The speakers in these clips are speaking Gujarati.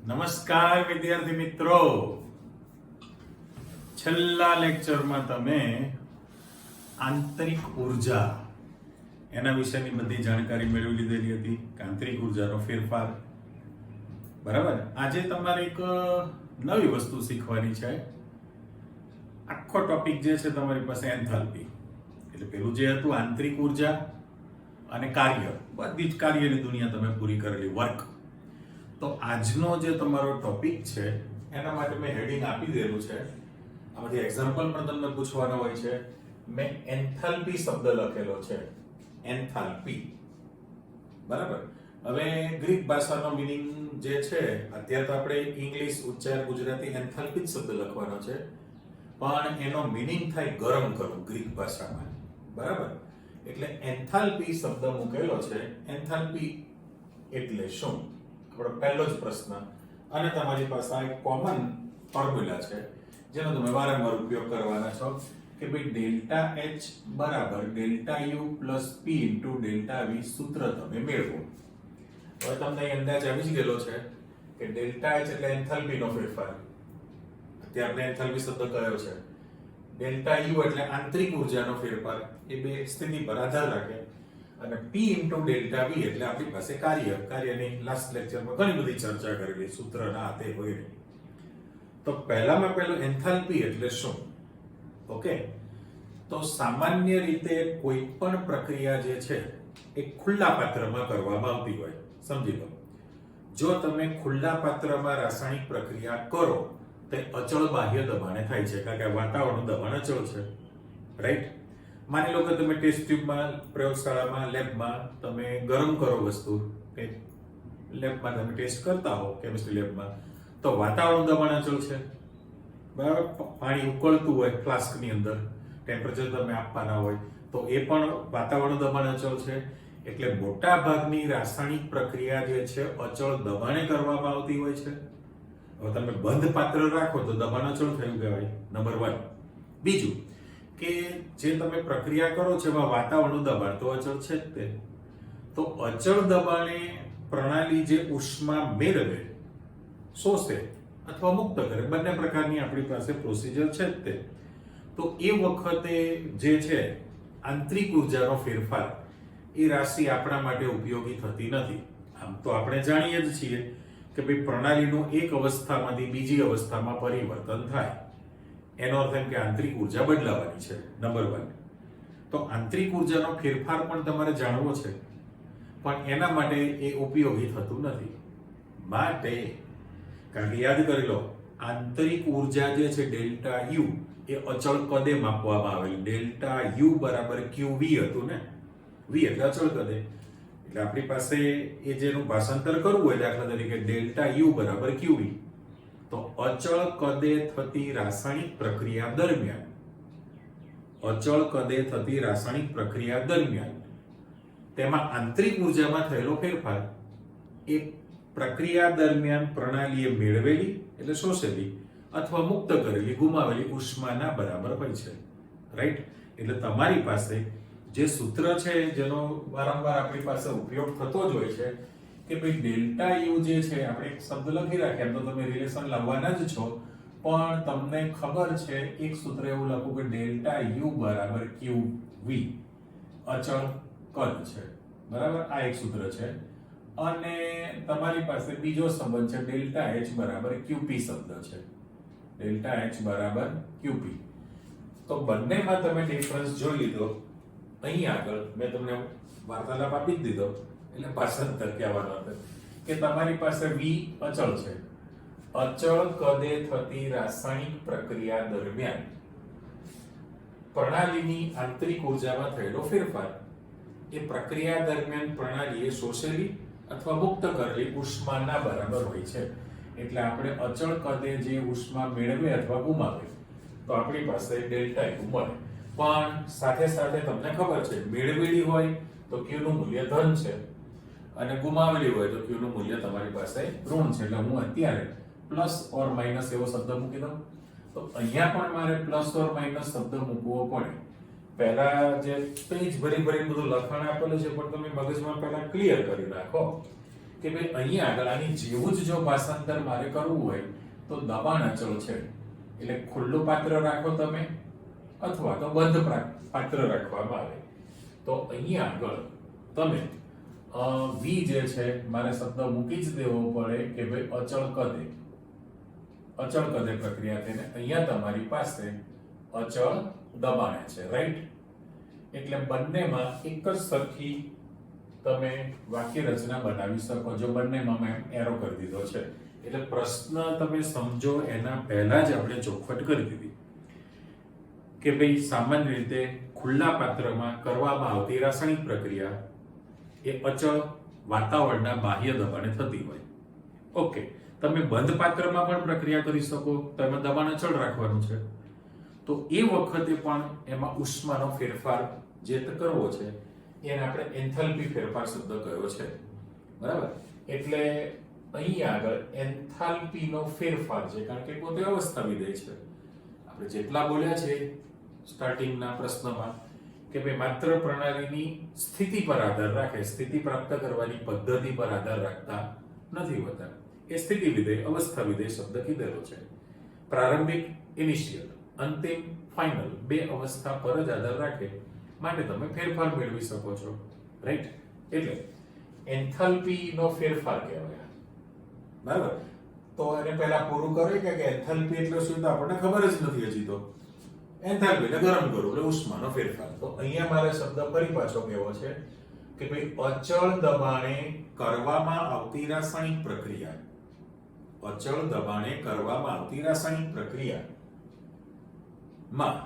નમસ્કાર વિદ્યાર્થી મિત્રો, છેલ્લા લેક્ચરમાં તમે આંતરિક ઉર્જા એના વિશેની બધી જાણકારી મેળવી લીધેલી હતી કે આંતરિક ઉર્જાનો ફેરફાર. બરાબર. આજે તમારે એક નવી વસ્તુ શીખવાની છે. આખો ટોપિક જે છે તમારી પાસે એન્થાલ્પી, એટલે પેલું જે હતું આંતરિક ઉર્જા અને કાર્ય, બધી જ કાર્યની દુનિયા તમે પૂરી કરેલી, વર્ક. તો આજનો જે તમારો ટોપિક છે એના માટે મેં હેડિંગ આપી દેલું છે. આમાંથી એક્ઝામ્પલ પણ તમને પૂછવાનો હોય છે. મેં એન્થાલ્પી શબ્દ લખેલો છે, એન્થાલ્પી. બરાબર. હવે ગ્રીક ભાષાનો મીનિંગ જે છે, અત્યારે તો આપણે ઇંગ્લિશ ઉચ્ચાર ગુજરાતી એન્થાલ્પી શબ્દ લખવાનો છે, પણ એનો મીનિંગ થાય ગરમ કરવું ગ્રીક ભાષામાં. બરાબર. એટલે એન્થાલ્પી શબ્દ મૂકેલો છે. એન્થાલ્પી એટલે શું? આપણો પહેલો જ પ્રશ્ન. અને તમારી પાસે એક કોમન ફોર્મ્યુલા છે જેનો તમે વારંવાર ઉપયોગ કરવાના છો કે ભાઈ ડેલ્ટા એચ બરાબર delta U plus P into delta V સૂત્ર તમે મેળવો. હવે તમને અંદાજ આવી જ ગયેલો છે કે ડેલ્ટા એચ એટલે એન્થાલ્પીનો ફેરફાર. અત્યારે આપણે એન્થાલ્પી શબ્દ કયો છે. ડેલ્ટા યુ એટલે આંતરિક ઉર્જાનો ફેરફાર. એ બે સ્થિતિ પર આધાર રાખે. અને P ઇન્ટુ ડેલ્ટા V એટલે આપણી પાસે કાર્યની લાસ્ટ લેક્ચરમાં ઘણી બધી ચર્ચા કરેલી, સૂત્રના આ તે વગેરે. તો પહેલામાં પહેલું એન્થાલ્પી એટલે શું? ઓકે. તો સામાન્ય રીતે કોઈ પણ પ્રક્રિયા જે છે એ ખુલ્લા પાત્રમાં કરવામાં આવતી હોય. સમજી લો, જો તમે ખુલ્લા પાત્રમાં રાસાયણિક પ્રક્રિયા કરો તે અચળ બાહ્ય દબાણે થાય છે, કારણ કે વાતાવરણનું દબાણ અચળ છે. રાઈટ. માની લો કે તમે ટેસ્ટ ટ્યુબમાં, પ્રયોગશાળામાં, લેબમાં તમે ગરમ કરો વસ્તુ, કે લેબમાં તમે ટેસ્ટ કરતા હો, કેમિસ્ટ્રી લેબમાં, તો વાતાવરણનું દબાણ અચળ છે. બરાબર. પાણી ઉકળતું હોય ફ્લાસ્કની અંદર, ટેમ્પરેચર તમે આપવાના હોય તો એ પણ વાતાવરણનું દબાણ અચળ છે. એટલે મોટા ભાગની રાસાયણિક પ્રક્રિયા જે છે અચળ દબાણે કરવામાં આવતી હોય છે. હવે તમે બંધ પાત્ર રાખો તો દબાણ અચળ થયું કહેવાય, નંબર 1. બીજું કે જે તમે પ્રક્રિયા કરો છો એમાં વાતાવરણનું દબાણ તો અચળ છે જ તે. તો અચળ દબાણે પ્રણાલી જે ઉષ્મા મેળવે, શોષે અથવા મુક્ત કરે, બંને પ્રકારની આપણી પાસે પ્રોસિજર છે જ તે. તો એ વખતે જે છે આંતરિક ઉર્જાનો ફેરફાર, એ રાશિ આપણા માટે ઉપયોગી થતી નથી. આમ તો આપણે જાણીએ જ છીએ કે ભાઈ પ્રણાલીનું એક અવસ્થામાંથી બીજી અવસ્થામાં પરિવર્તન થાય, એનો અર્થ એમ કે આંતરિક ઉર્જા બદલાવાની છે, નંબર 1. તો આંતરિક ઉર્જાનો ફેરફાર પણ તમારે જાણવો છે, પણ એના માટે એ ઉપયોગી થતું નથી. માટે કારણ કે યાદ કરી લો, આંતરિક ઉર્જા જે છે ડેલ્ટા યુ એ અચળ કદે માપવામાં આવેલ. ડેલ્ટા યુ બરાબર QV હતું ને, V એટલે અચળ કદે. એટલે આપણી પાસે એ જેનું ભાષાંતર કરવું હોય, દાખલા તરીકે ડેલ્ટા યુ બરાબર QV, તો અચળ કદે થતી રાસાયણિક પ્રક્રિયા દરમિયાન, અચળ કદે થતી રાસાયણિક પ્રક્રિયા દરમિયાન તેમાં આંતરિક ઉર્જામાં થયેલો ફેરફાર એ પ્રક્રિયા દરમિયાન પ્રણાલીએ મેળવેલી એટલે શોષેલી અથવા મુક્ત કરેલી, ગુમાવેલી ઉષ્માના બરાબર હોય છે. રાઈટ. એટલે તમારી પાસે જે સૂત્ર છે જેનો વારંવાર આપણી પાસે ઉપયોગ થતો જ હોય છે કે ભાઈ ડેલ્ટા યુ જે છે, આપણે એક શબ્દ લખી રાખ્યા તો તમે રિલેશન લાવવાના જ છો, પણ તમને ખબર છે એક સૂત્ર એવું લખું કે ડેલ્ટા યુ બરાબર QV, અચળ કદ છે. બરાબર. આ એક સૂત્ર છે. અને તમારી પાસે બીજો સંબંધ છે ડેલ્ટા H બરાબર QP શબ્દ છે. ડેલ્ટા H બરાબર QP. તો બંનેમાં તમે ડિફરન્સ જોઈ લીધો. અહીં આગળ મેં તમને વાર્તાલાપ આપી જ દીધો, એટલે ભાષાંતર કહેવાનો હતો કે તમારી પાસે V અચળ છે. અચળ કદે થતી રાસાયણિક પ્રક્રિયા દરમિયાન પ્રણાલીની આંતરિક ઉર્જામાં થયેલો ફેરફાર એ પ્રક્રિયા દરમિયાન પ્રણાલીએ શોષેલી અથવા મુક્ત કરેલી ઉષ્માના બરાબર હોય છે. એટલે આપણે અચળ કદે જે ઉષ્મા મેળવે અથવા ગુમાવે તો આપણી પાસે ડેલ્ટા યુ મળે. પણ સાથે સાથે તમને ખબર છે મેળવેલી હોય તો Q નું મૂલ્ય ધન છે, અને ગુમાવેલી હોય તો Q નું મૂલ્ય તમારી પાસે ઋણ છે. એટલે હું અત્યારે પ્લસ ઓર માઇનસ એવો શબ્દ મૂકી દઉં. તો અહીંયા પણ મારે પ્લસ ઓર માઇનસ શબ્દ મૂકવો પડે. પહેલા જે પેજ ભરી બધું લખાણ આપેલું છે, પણ તમે મગજમાં પહેલા ક્લિયર કરી નાખો કે ભાઈ અહીંયા આગળ આની જેવું જ જો ભાષાંતર મારે કરવું હોય તો દબાણ અચળ છે એટલે ખુલ્લું પાત્ર રાખો તમે અથવા તો બંધ પાત્ર રાખવામાં આવે તો અહીંયા આગળ તમે v જે છે મારે શબ્દ મૂકી જ દેવો પડે કે ભાઈ અચળ કદે પ્રક્રિયા થઈને અહીંયા તમારી પાસે અચળ દબાણે છે, રાઈટ? એટલે બંનેમાં એક જ સરખી તમે વાક્ય રચના બનાવી શકો જો બંનેમાં મેં એરો કરી દીધો છે. એટલે પ્રશ્ન તમે સમજો એના પહેલા જ આપણે ચોખવટ કરી દીધી કે ભાઈ સામાન્ય રીતે ખુલ્લા પાત્રમાં કરવામાં આવતી રાસાયણિક પ્રક્રિયા એ અચળ વાતાવરણના બાહ્ય દબાણે થતી હોય. ઓકે, તમે બંધ પાત્રમાં પણ પ્રક્રિયા કરી શકો તો એમાં દબાણ અચળ રાખવાનું છે. તો એ વખતે પણ એમાં ઉષ્માનો ફેરફાર જે કરવો છે એને આપણે એન્થાલ્પી ફેરફાર શબ્દ કયો છે, બરાબર? એટલે અહીં આગળ એન્થાલ્પીનો ફેરફાર છે કારણ કે પોતે અવસ્થા વિધેય છે. આપણે જેટલા બોલ્યા છે સ્ટાર્ટિંગના પ્રશ્નમાં કે ભાઈ માત્ર પ્રણાલીની સ્થિતિ પર આધાર રાખે, સ્થિતિ પ્રાપ્ત કરવાની પદ્ધતિ પર આધાર રાખતા નથી હોતા. એ સ્થિતિ વિધેય અવસ્થા વિધેય શબ્દ કીધેલો છે. પ્રારંભિક ઇનિશિયલ, અંતિમ ફાઇનલ બે અવસ્થા પર જ આધાર રાખે માટે તમે ફેરફાર મેળવી શકો છો, રાઈટ? એટલે એન્થાલ્પી નો ફેરફાર કહેવાય, બરાબર? તો એને પહેલા પૂરું કરો કે એન્થાલ્પી એટલે શું તો આપણને ખબર જ નથી હજી તો. એન્થાલ્પી એટલે ગરમ કરવું એટલે ઉષ્માનો ફેરફાર. તો અહીંયા મારે શબ્દ ફરી પાછો કહેવો છે કે ભાઈ અચળ દબાણે કરવામાં આવતી રાસાયણિક પ્રક્રિયા, અચળ દબાણે કરવામાં આવતી રાસાયણિક પ્રક્રિયા માં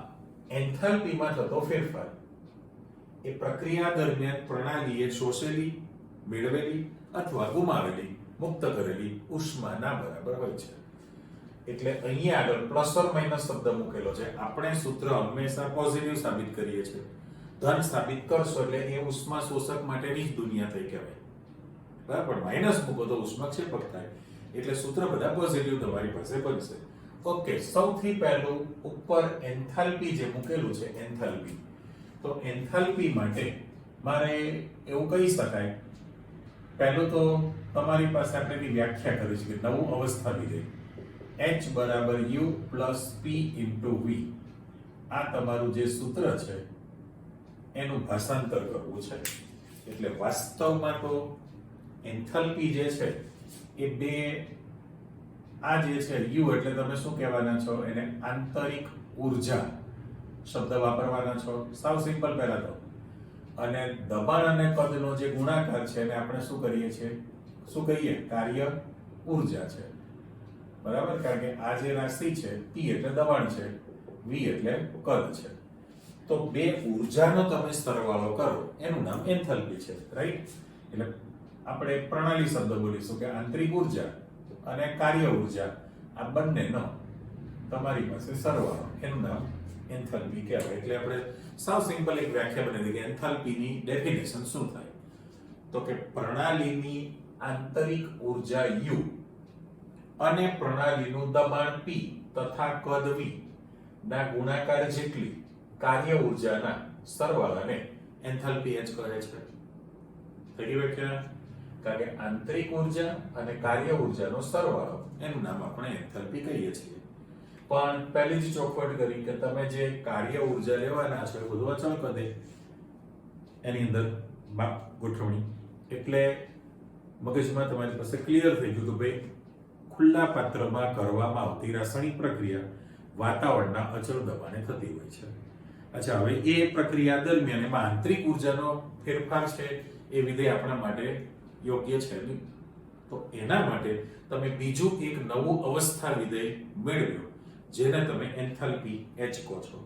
એન્થાલ્પીમાં થતો ફેરફાર એ પ્રક્રિયા દરમિયાન પ્રણાલીએ શોષેલી, મેળવેલી અથવા ગુમાવેલી, મુક્ત કરેલી ઉષ્માના બરાબર હોય છે. એટલે અહીંયા આગળ પ્લસ ઓર માઇનસ શબ્દ મૂકેલો છે. આપણે સૂત્ર હંમેશા પોઝિટિવ સાબિત કરીએ છીએ. ધન સાબિત કરશો એટલે એ ઉષ્મા શોષક માટેની જ દુનિયા થઈ કહેવાય, બરાબર? પણ માઇનસ મૂકો તો ઉષ્માક્ષેપક થાય. એટલે સૂત્ર બધા પોઝિટિવ તમારી પાસે બનશે. ઓકે, સૌથી પહેલું ઉપર એન્થાલ્પી જે મૂકેલું છે એન્થાલ્પી, તો એન્થાલ્પી માટે મારે એવું કહી શકાય પહેલું તો તમારી પાસે આપણે વ્યાખ્યા કરી છે કે નવું અવસ્થા વિધેય H બરાબર U plus P into V, આ તમારું જે સૂત્ર છે એનું ભાષાંતર કરવું છે. એટલે વાસ્તવમાં તો એન્થાલ્પી જે છે એ બે, આ જે છે U એટલે તમે શું કહેવાના છો એને આંતરિક ઉર્જા શબ્દ વાપરવાના છો, સાવ સિમ્પલ પહેલા તો. અને દબાણ અને કદનો જે ગુણાકાર છે એને આપણે શું કરીએ છીએ, શું કહીએ? કાર્ય ઉર્જા છે, બરાબર? કારણ કે આ જે રાશિ છે P એટલે દબાણ છે, V એટલે કદ છે. તો બે ઉર્જાનો તમે સરવાળો કરો એનું નામ એન્થાલ્પી છે, રાઈટ? એટલે આપણે પ્રણાલી શબ્દ બોલીશું કે આંતરિક ઉર્જા અને કાર્ય ઉર્જા આ બંનેનો તમારી પાસે સરવાળો એનું નામ એન્થાલ્પી કહેવાય. એટલે આપણે સાવ સિમ્પલ એક વ્યાખ્યા બની કે એન્થાલ્પીની ડેફિનેશન શું થાય તો કે પ્રણાલીની આંતરિક ઉર્જા U અને પ્રણાલીનું દબાણ P તથા કદ V ના ગુણાકાર જેટલી કાર્ય ઉર્જાના સરવાળાને એન્થાલ્પી H કહે છે. થઈ વ્યાખ્યા? કારણ કે આંતરિક ઉર્જા અને કાર્ય ઉર્જાનો સરવાળો એનું નામ આપણે એન્થાલ્પી કહીએ છીએ. પણ પહેલી જ ચોખવટ કરી કે તમે જે કાર્ય ઉર્જા લેવાના છો એ બધું અચળ કદે એની અંદર ગોઠવણી. એટલે મગજમાં તમારી પાસે ક્લિયર થઈ ગયું કે ભાઈ ખુલ્લા પાત્રમાં કરવામાં આવતી રાસાયણિક પ્રક્રિયા વાતાવરણના અચળ દબાણે થતી હોય છે. અચ્છા, હવે એ પ્રક્રિયા દરમિયાન એમાં આંતરિક ઉર્જાનો ફેરફાર છે એ વિધેય આપણા માટે યોગ્ય છે નહીં. તો એના માટે તમે બીજું એક નવું અવસ્થા વિધેય મેળવ્યો જેને તમે એન્થાલ્પી H કહો છો.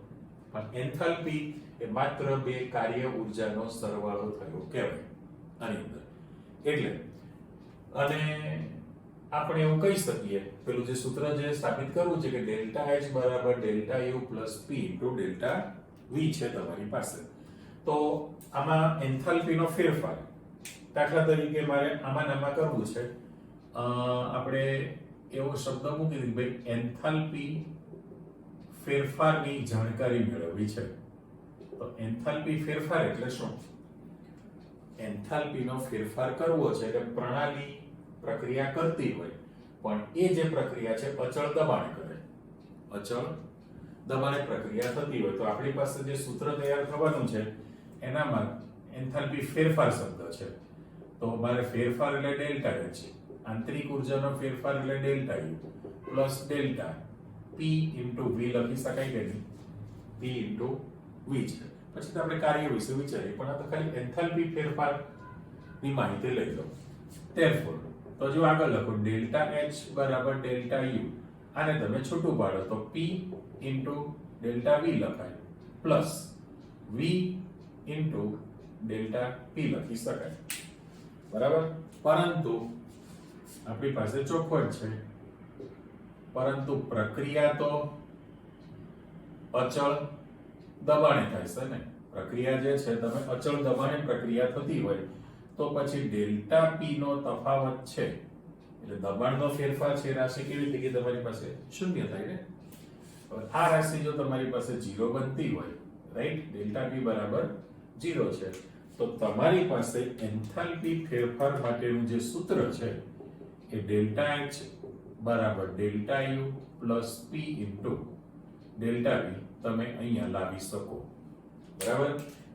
પણ એન્થાલ્પી એ માત્ર બે કાર્ય ઉર્જાનો સરવાળો થયો કહેવાય આની અંદર. એટલે અને આપણે એવું કહી શકીએ પેલું જે સૂત્ર જે સાબિત કરવું છે કે ડેલ્ટા H બરાબર delta U plus P into delta V છે તમારી પાસે. તો આમાં એન્થાલ્પીનો ફેરફાર દાખલા તરીકે મારે આમાં કરવું છે, આપણે એવો શબ્દ મૂકી દીધો ભાઈ એન્થાલ્પી ફેરફારની જાણકારી મેળવવી છે. તો એન્થાલ્પી ફેરફાર એટલે શું? એન્થાલ્પીનો ફેરફાર કરવો છે એટલે પ્રણાલી પ્રક્રિયા કરતી હોય પણ એ જે પ્રક્રિયા છે અચળ દબાણે કરે, અચળ દબાણે પ્રક્રિયા થતી હોય તો આપણી પાસે જે સૂત્ર તૈયાર થવાનું છે એનામાં એન્થાલ્પી ફેરફાર શબ્દ છે તો મારે ફેરફાર એટલે ડેલ્ટા H, આંતરિક ઉર્જાનો ફેરફાર એટલે delta U plus delta P into V લખી શકાય કે નહીં? P into V છે. પછી તો આપણે કાર્ય વિશે વિચારીએ પણ આ તો ખાલી એન્થાલ્પી ફેરફાર ની માહિતી લઈ લો. therefore તો જો આગળ લખો ડેલ્ટા H બરાબર ડેલ્ટા U, આને તમે છૂટું પાડો તો P into ડેલ્ટા V લખાય plus V into delta P લખી શકાય, બરાબર. પરંતુ આપણી પાસે ચોખવટ છે, પરંતુ પ્રક્રિયા તો અચળ દબાણે થાય છે ને. પ્રક્રિયા જે છે તમે અચળ દબાણે પ્રક્રિયા થતી હોય તો પછી ડેલ્ટા P નો તફાવત છે એટલે દબાણનો ફેરફાર છે રાશિ કેવી થઈ ગઈ તમારી પાસે? શૂન્ય થાય ને. હવે આ રાશિ જો તમારી પાસે 0 બનતી હોય, રાઈટ, ડેલ્ટા P બરાબર 0 છે તો તમારી પાસે એન્થાલ્પી ફેરફાર માટેનું જે સૂત્ર છે એ ડેલ્ટા H બરાબર delta U plus P into delta V તમે અહીંયા લાવી શકો, બરાબર.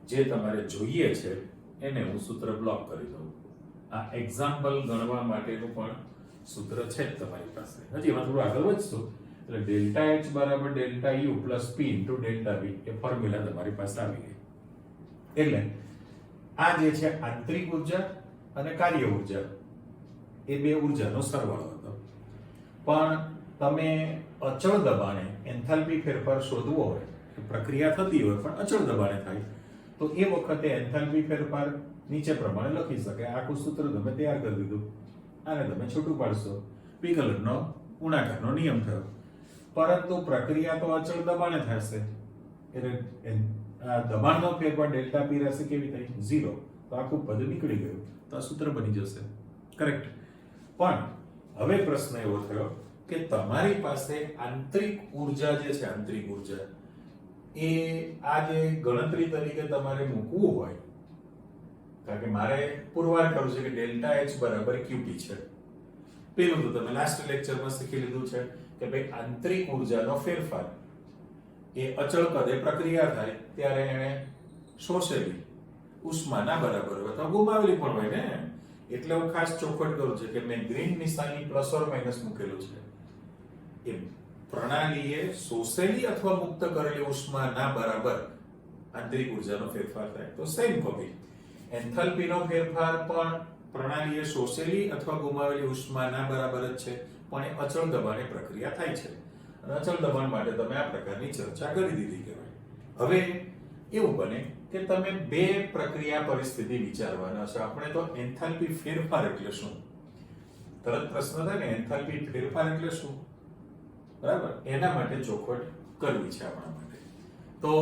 જે તમારે જોઈએ છે એને હું સૂત્ર બ્લોક કરી દઉં. આ એક્ઝામ્પલ ગણવા માટેનું પણ સૂત્ર છે જ તમારી પાસે. હજી એમાં થોડું આગળ વધશો એટલે ડેલ્ટા H બરાબર delta U plus P into delta V એ ફોર્મ્યુલા તમારી પાસે આવી ગઈ. એટલે આ જે છે આંતરિક ઉર્જા અને કાર્ય ઉર્જા એ બે ઉર્જાનો સરવાળો હતો. પણ તમે અચળ દબાણે એન્થાલ્પી ફેરફાર શોધવો હોય, પ્રક્રિયા થતી હોય પણ અચળ દબાણે થાય તો એ વખતે એન્થાલ્પી ફેરફાર નીચે પ્રમાણે લખી શકાય. આખું સૂત્ર તમે તૈયાર કરી દીધું, આને તમે છૂટું પાડશો, વિકલનનો ગુણાકારનો નિયમ થયો. પરંતુ પ્રક્રિયા તો અચળ દબાણે થશે એટલે દબાણનો ફેરફાર ડેલ્ટા P રાશિ કેવી થઈ? 0. તો આખું પદ નીકળી ગયું તો આ સૂત્ર બની જશે, કરેક્ટ. પણ હવે પ્રશ્ન એવો થયો કે તમારી પાસે આંતરિક ઉર્જા જે છે, આંતરિક ઉર્જા એ આ જે ગણતરી તરીકે તમારે મૂકવું હોય, કારણ કે મારે પુરવાર કરવું છે કે ડેલ્ટા H બરાબર QP છે. પેલું તો તમે લાસ્ટ લેક્ચરમાં શીખી લીધું છે કે ભાઈ આંતરિક ઉર્જાનો ફેરફાર એ અચળ કદે પ્રક્રિયા થાય ત્યારે એને શોષેલી ઉષ્માના બરાબર હોય અથવા ગુમાવેલી પણ હોય ને. એટલે હું ખાસ ચોખવટ કરું છું કે મેં ગ્રીન નિશાની પ્લસ ઓર માઇનસ મૂકેલું છે. એ પ્રણાલીએ શોષેલી અથવા મુક્ત કરેલી ઉષ્માના બરાબર આંતરિક ઉર્જાનો ફેરફાર થાય તો સેમ કોપી એન્થાલ્પીનો ફેરફાર પણ પ્રણાલીએ શોષેલી અથવા ગુમાવેલી ઉષ્માના બરાબર જ છે પણ એ અચળ દબાણે પ્રક્રિયા થાય છે. અને અચળ દબાણ માટે તમે આ પ્રકારની ચર્ચા કરી દીધી કહેવાય. હવે એવું બને કે તમે બે પ્રક્રિયા પરિસ્થિતિ વિચારવાના છે. આપણે તો એન્થાલ્પી ફેરફાર એટલે શું તરત પ્રશ્ન થાય ને, એન્થાલ્પી ફેરફાર એટલે શું, બરાબર? એના માટે ચોખવટ કરવી છે આપણા માટે. તો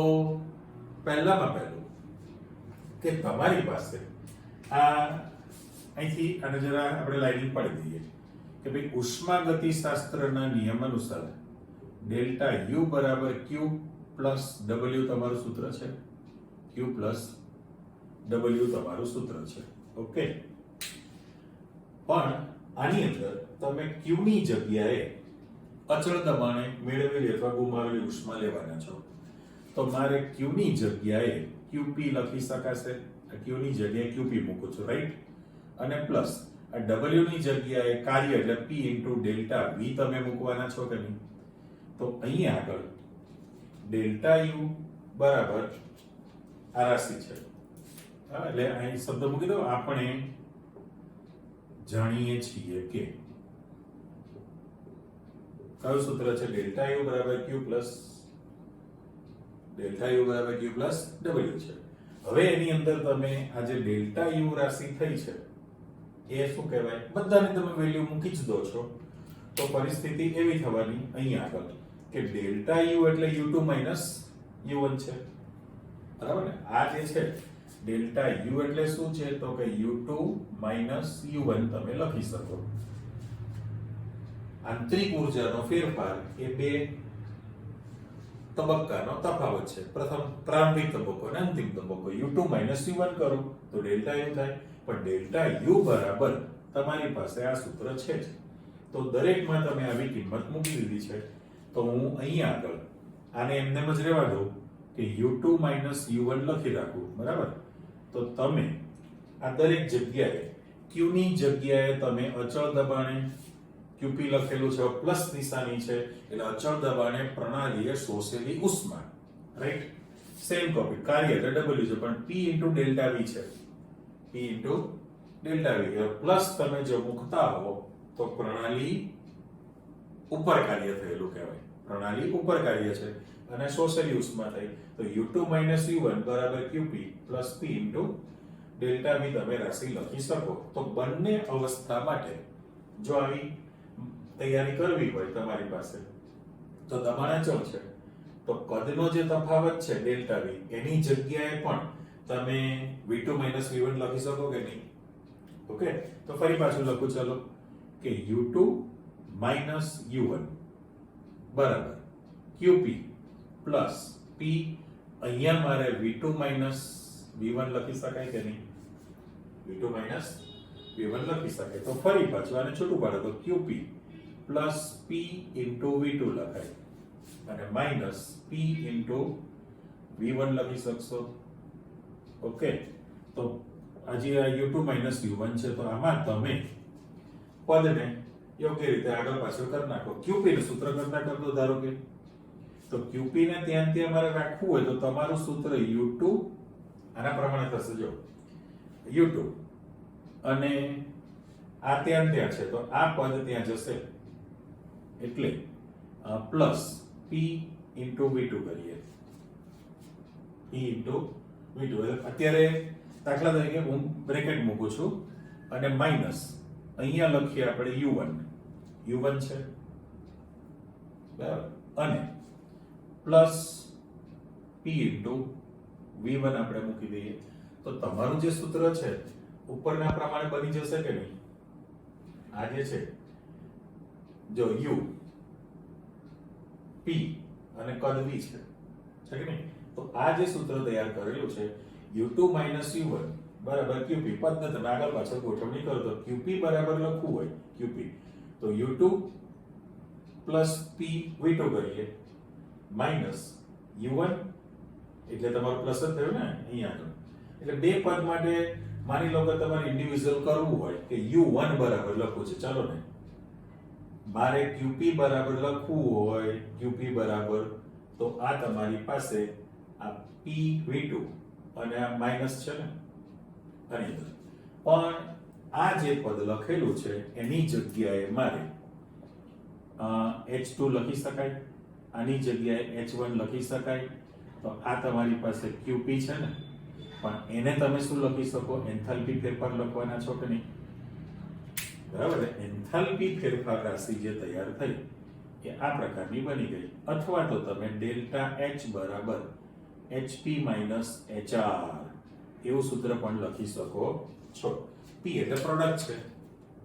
પહેલામાં પહેલું કે તમારી પાસે આ અહીંથી આને જરા આપણે લાઈનિંગ પાડી દઈએ કે ભાઈ ઉષ્માગતિશાસ્ત્રના નિયમ અનુસાર ડેલ્ટા U બરાબર Q પ્લસ W તમારું સૂત્ર છે, Q પ્લસ W તમારું સૂત્ર છે, ઓકે. પણ આની અંદર તમે Q ની જગ્યાએ અચળ દબાણે મેળવેલી અથવા ગુમાવેલી ઉષ્મા લેવાના છો તો મારે Q ની જગ્યાએ QP લખી શકાશે. Q ની જગ્યાએ QP મૂકું છું, રાઈટ, અને પ્લસ આ W ની જગ્યાએ કાર્ય એટલે P ઇન્ટુ ડેલ્ટા V તમે મૂકવાના છો કે નહીં. તો અહીંયા આગળ ડેલ્ટા U બરાબર આ રાશિ છે એટલે અહીં શબ્દ મૂકી દો. આપણે જાણીએ છીએ કે કયું સૂત્ર છે? ડેલ્ટા U બરાબર Q પ્લસ ડેલ્ટા U બરાબર Q પ્લસ W છે. હવે એની અંદર તમે આ જે ડેલ્ટા U રાશિ થઈ છે એ શું કહેવાય? બધાને તમે વેલ્યુ મૂકી જ દો છો તો પરિસ્થિતિ એવી થવાની અહીંયા આગળ કે ડેલ્ટા U એટલે U2 માઈનસ U1 છે, બરાબર ને? આ જે છે ડેલ્ટા U એટલે શું છે તો કે U2 માઈનસ U1 તમે લખી શકો. આંતરિક ઉર્જાનો ફેરફાર એ બે તબક્કાનો તફાવત છે. પ્રથમ પ્રારંભિક તબક્કો અને અંતિમ તબક્કો. U2 માઈનસ U1 કરો તો ડેલ્ટા U થાય. પણ ડેલ્ટા U બરાબર તમારી પાસે આ સૂત્ર છે જ. તો દરેકમાં તમે આવી કિંમત મૂકી દીધી છે. તો હું અહીંયા આગળ આને એમને જ રહેવા દઉં કે u2 u1 લખી રાખું, બરાબર? તો તમે આ દરેક જગ્યાએ q ની જગ્યાએ તમે અચળ દબાણે qp લખેલું છે, પ્લસ નિશાની છે, એટલે અચળ દબાણે પ્રણાલીએ શોષેલી ઉષ્મા, રાઈટ? સેમ કોપી કાર્ય એટલે w છે, પણ p ડેલ્ટા v છે. p ડેલ્ટા v પ્લસ તમે જો મૂકતા હો તો પ્રણાલી ઉપર કાર્ય થયેલું કહેવાય. પ્રણાલી ઉપર કાર્ય છે અને શોષેલી ઉષ્મા થઈ. તો u2 u1 બરાબર qp plus p delta v તમે રાશિ લખી શકો. તો બંને અવસ્થા માટે જો આવી તૈયારી કરવી હોય તમારી પાસે, તો દબાણ અચળ છે, તો કદનો જે તફાવત છે ડેલ્ટા v, એની જગ્યાએ પણ તમે v2 v1 લખી શકો કે નહીં? ઓકે, તો ફરી પાછું લખું, ચલો, કે u2 u1 બરાબર qp પ્લસ p, અહીંયા મારે v2 v1 લખી શકાય કે નહીં? v2 v1 લખી શકાય. તો ફરી પાછું આને છૂટું પાડો તો qp પ્લસ p v2 લખાય અને માઈનસ p v1 લખી શકશો. ઓકે, તો હજી આ u2 u1 છે, તો આમાં તમે પદને યોગ્ય રીતે આગળ પાછળ કરી નાખો. qp નું સૂત્ર કરતા કરતો ધારો કે, તો qp ને ત્યાં મારે રાખવું હોય તો તમારું સૂત્ર u2 આના પ્રમાણે થશે. જો u2 અને આ ત્યાં છે, તો આ પદ ત્યાં જશે, એટલે પ્લસ p v2 કરીએ. p v2 અત્યારે દાખલા તરીકે હું બ્રેકેટ મૂકું છું અને માઈનસ અહીંયા લખીએ આપણે u1 છે, બરાબર, અને પ્લસ p v1 આપણે મૂકી દઈએ. તો તમારું જે સૂત્ર છે ઉપરના પ્રમાણે બની જશે કે નહીં? આ જે છે, જો u p અને કદ v છે કે નહીં? તો આ જે સૂત્ર તૈયાર કરેલું છે u2 u1 બરાબર qp, પદને તમે આગળ પાછળ ગોઠવણી કરો તો qp બરાબર લખવું હોય qp, તો u2 પ્લસ p v2 કરીએ માઈનસ u1, એટલે તમારું પ્લસ જ થયું ને અહીંયા આગળ. એટલે બે પદ માટે માની લો કે તમારે ઇન્ડિવિડ્યુઅલ કરવું હોય કે u1 બરાબર લખવું છે, ચાલો ને, મારે qp બરાબર લખવું હોય, qp બરાબર, તો આ તમારી પાસે આ p v2 અને આ માઈનસ છે ને આની અંદર, પણ આ જે પદ લખેલું છે એની જગ્યાએ મારે h2 લખી શકાય, આની જગ્યાએ h1 લખી શકાય. તો આ તમારી પાસે qp છે ને, પણ એને તમે શું લખી શકો? એન્થાલ્પી ફેરફાર લખવાના છો કે નહીં? બરાબર, એન્થાલ્પી ફેરફાર રાશિ જે તૈયાર થઈ એ આ પ્રકારની બની ગઈ. અથવા તો તમે ડેલ્ટા h બરાબર hp hr એવું સૂત્ર પણ લખી શકો છો. p એટલે પ્રોડક્ટ છે,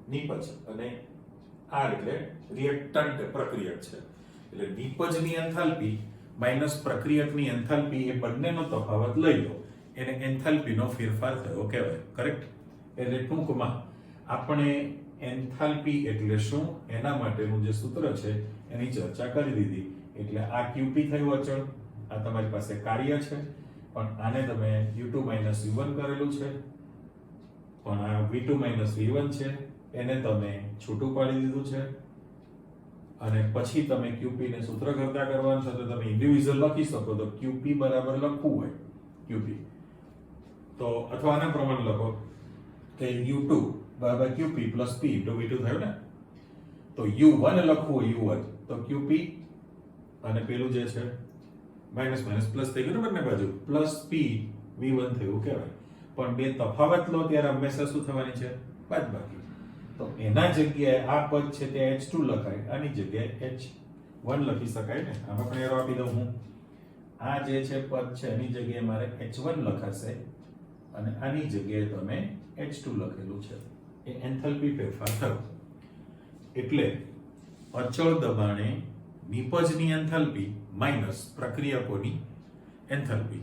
નિપજ, અને r એટલે રિએક્ટન્ટ, પ્રક્રિયક છે. એટલે નિપજની એન્થાલ્પી માઈનસ પ્રક્રિયકની એન્થાલ્પી, એ બંનેનો તફાવત લઈ લો, એને એન્થાલ્પીનો ફેરફાર થયો કહેવાય. કરેક્ટ? એટલે ટૂંકમાં આપણે એન્થાલ્પી એટલે શું એના માટેનું જે સૂત્ર છે એની ચર્ચા કરી દીધી. એટલે આ qp થયું અચળ, આ તમારી પાસે કાર્ય છે, પણ આને તમે u2 u1 કરેલું છે, પણ આ v2 v1 છે, એને તમે છૂટું પાડી દીધું છે. અને પછી તમે qp ને સૂત્ર કરતા કરવાનું છે, તો તમે ઇન્ડિવિડ્યુઅલ લખી શકો. તો qp બરાબર લખવું હોય qp, તો અથવા આના પ્રમાણે લખો કે u2 બરાબર qp પ્લસ p v2 થયું ને. તો u1 લખવું હોય u1, તો qp અને પેલું જે છે માઈનસ માઈનસ પ્લસ થઈ ગયું ને બંને બાજુ, પ્લસ p v1 થયું કહેવાય. પણ બે તફાવત લો ત્યારે હંમેશા શું થવાની છે? બાદબાકી. તો એના જગ્યાએ આ પદ છે તે h2 લખાય, આની જગ્યાએ h1 લખી શકાય ને. આમાં પણ એરો આપી દઉં હું. આ જે છે પદ છે એની જગ્યાએ મારે h1 લખાશે અને આની જગ્યાએ તમે h2 લખેલું છે. એ એન્થાલ્પી ફેરફાર થયો. એટલે અચળ દબાણે નિપજની એન્થાલ્પી માઈનસ પ્રક્રિયકોની એન્થાલ્પી,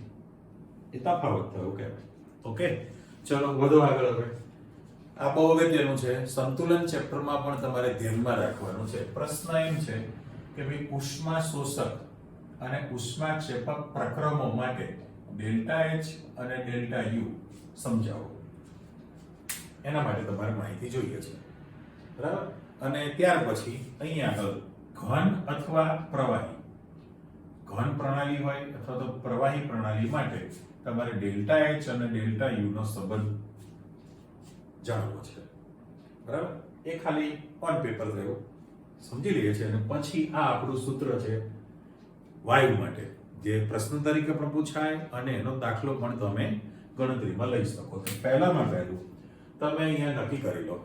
એ તફાવત થયો કહેવાય. ઓકે, ચલો વધુ આગળ. હવે આ બહુ અગત્યનું છે. સંતુલન ચેપ્ટરમાં પણ તમારે ધ્યાનમાં રાખવાનું છે. પ્રશ્ન એમ છે કે ભાઈ ઉષ્મા શોષક અને ઉષ્માક્ષેપક પ્રક્રમો માટે ડેલ્ટા એચ અને ડેલ્ટા યુ સમજાવો. એના માટે તમારે માહિતી જોઈએ છે, બરાબર. અને ત્યાર પછી અહીંયા આગળ ઘન અથવા પ્રવાહી, ઘન પ્રણાલી હોય અથવા તો પ્રવાહી પ્રણાલી માટે તમારે ડેલ્ટા એચ અને ડેલ્ટા યુ નો સંબંધ જાણવો છે, બરાબર. એ ખાલી ઓન પેપર થયું સમજી લઈએ છે. અને પછી આ આપણું સૂત્ર છે વાયુ માટે, જે પ્રશ્ન તરીકે પણ પૂછાય અને એનો દાખલો પણ તમે ગણતરીમાં લઈ શકો. તો પહેલામાં પહેલું તમે અહીંયા નક્કી કરી લો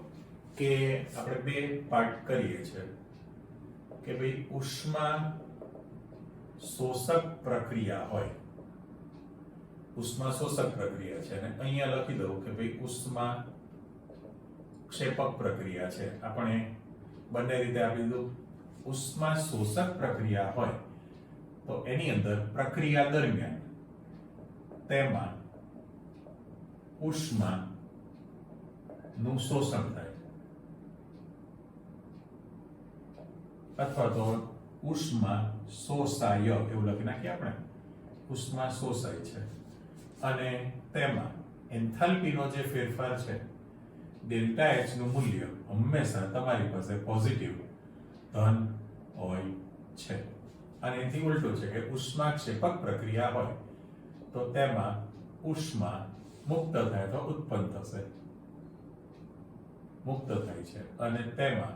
કે આપણે બે પાર્ટ કરીએ છીએ કે ભાઈ ઉષ્મા શોષક પ્રક્રિયા હોય, ઉષ્મા શોષક પ્રક્રિયા છે, અને અહીંયા લખી દઉં કે ભાઈ ઉષ્મા ક્ષેપક પ્રક્રિયા છે. આપણે બંને રીતે આપી દીધું. ઉષ્મા શોષક પ્રક્રિયા હોય તો એની અંદર પ્રક્રિયા દરમિયાન તેમાં ઉષ્મા નું શોષણ થાય અથવા તો ઉષ્મા શોષાય એવું લખી નાખીએ આપણે. ઉષ્મા શોષાય છે અને તેમાં એન્થાલ્પીનો જે ફેરફાર છે ડેલ્ટા એચ નું મૂલ્ય હંમેશા તમારી પાસે પોઝિટિવ ધન હોય છે. અને એથી ઉલટું છે કે ઉષ્માક્ષેપક પ્રક્રિયા હોય તો તેમાં ઉષ્મા મુક્ત થાય તો ઉત્પન્ન થશે, મુક્ત થાય છે, અને તેમાં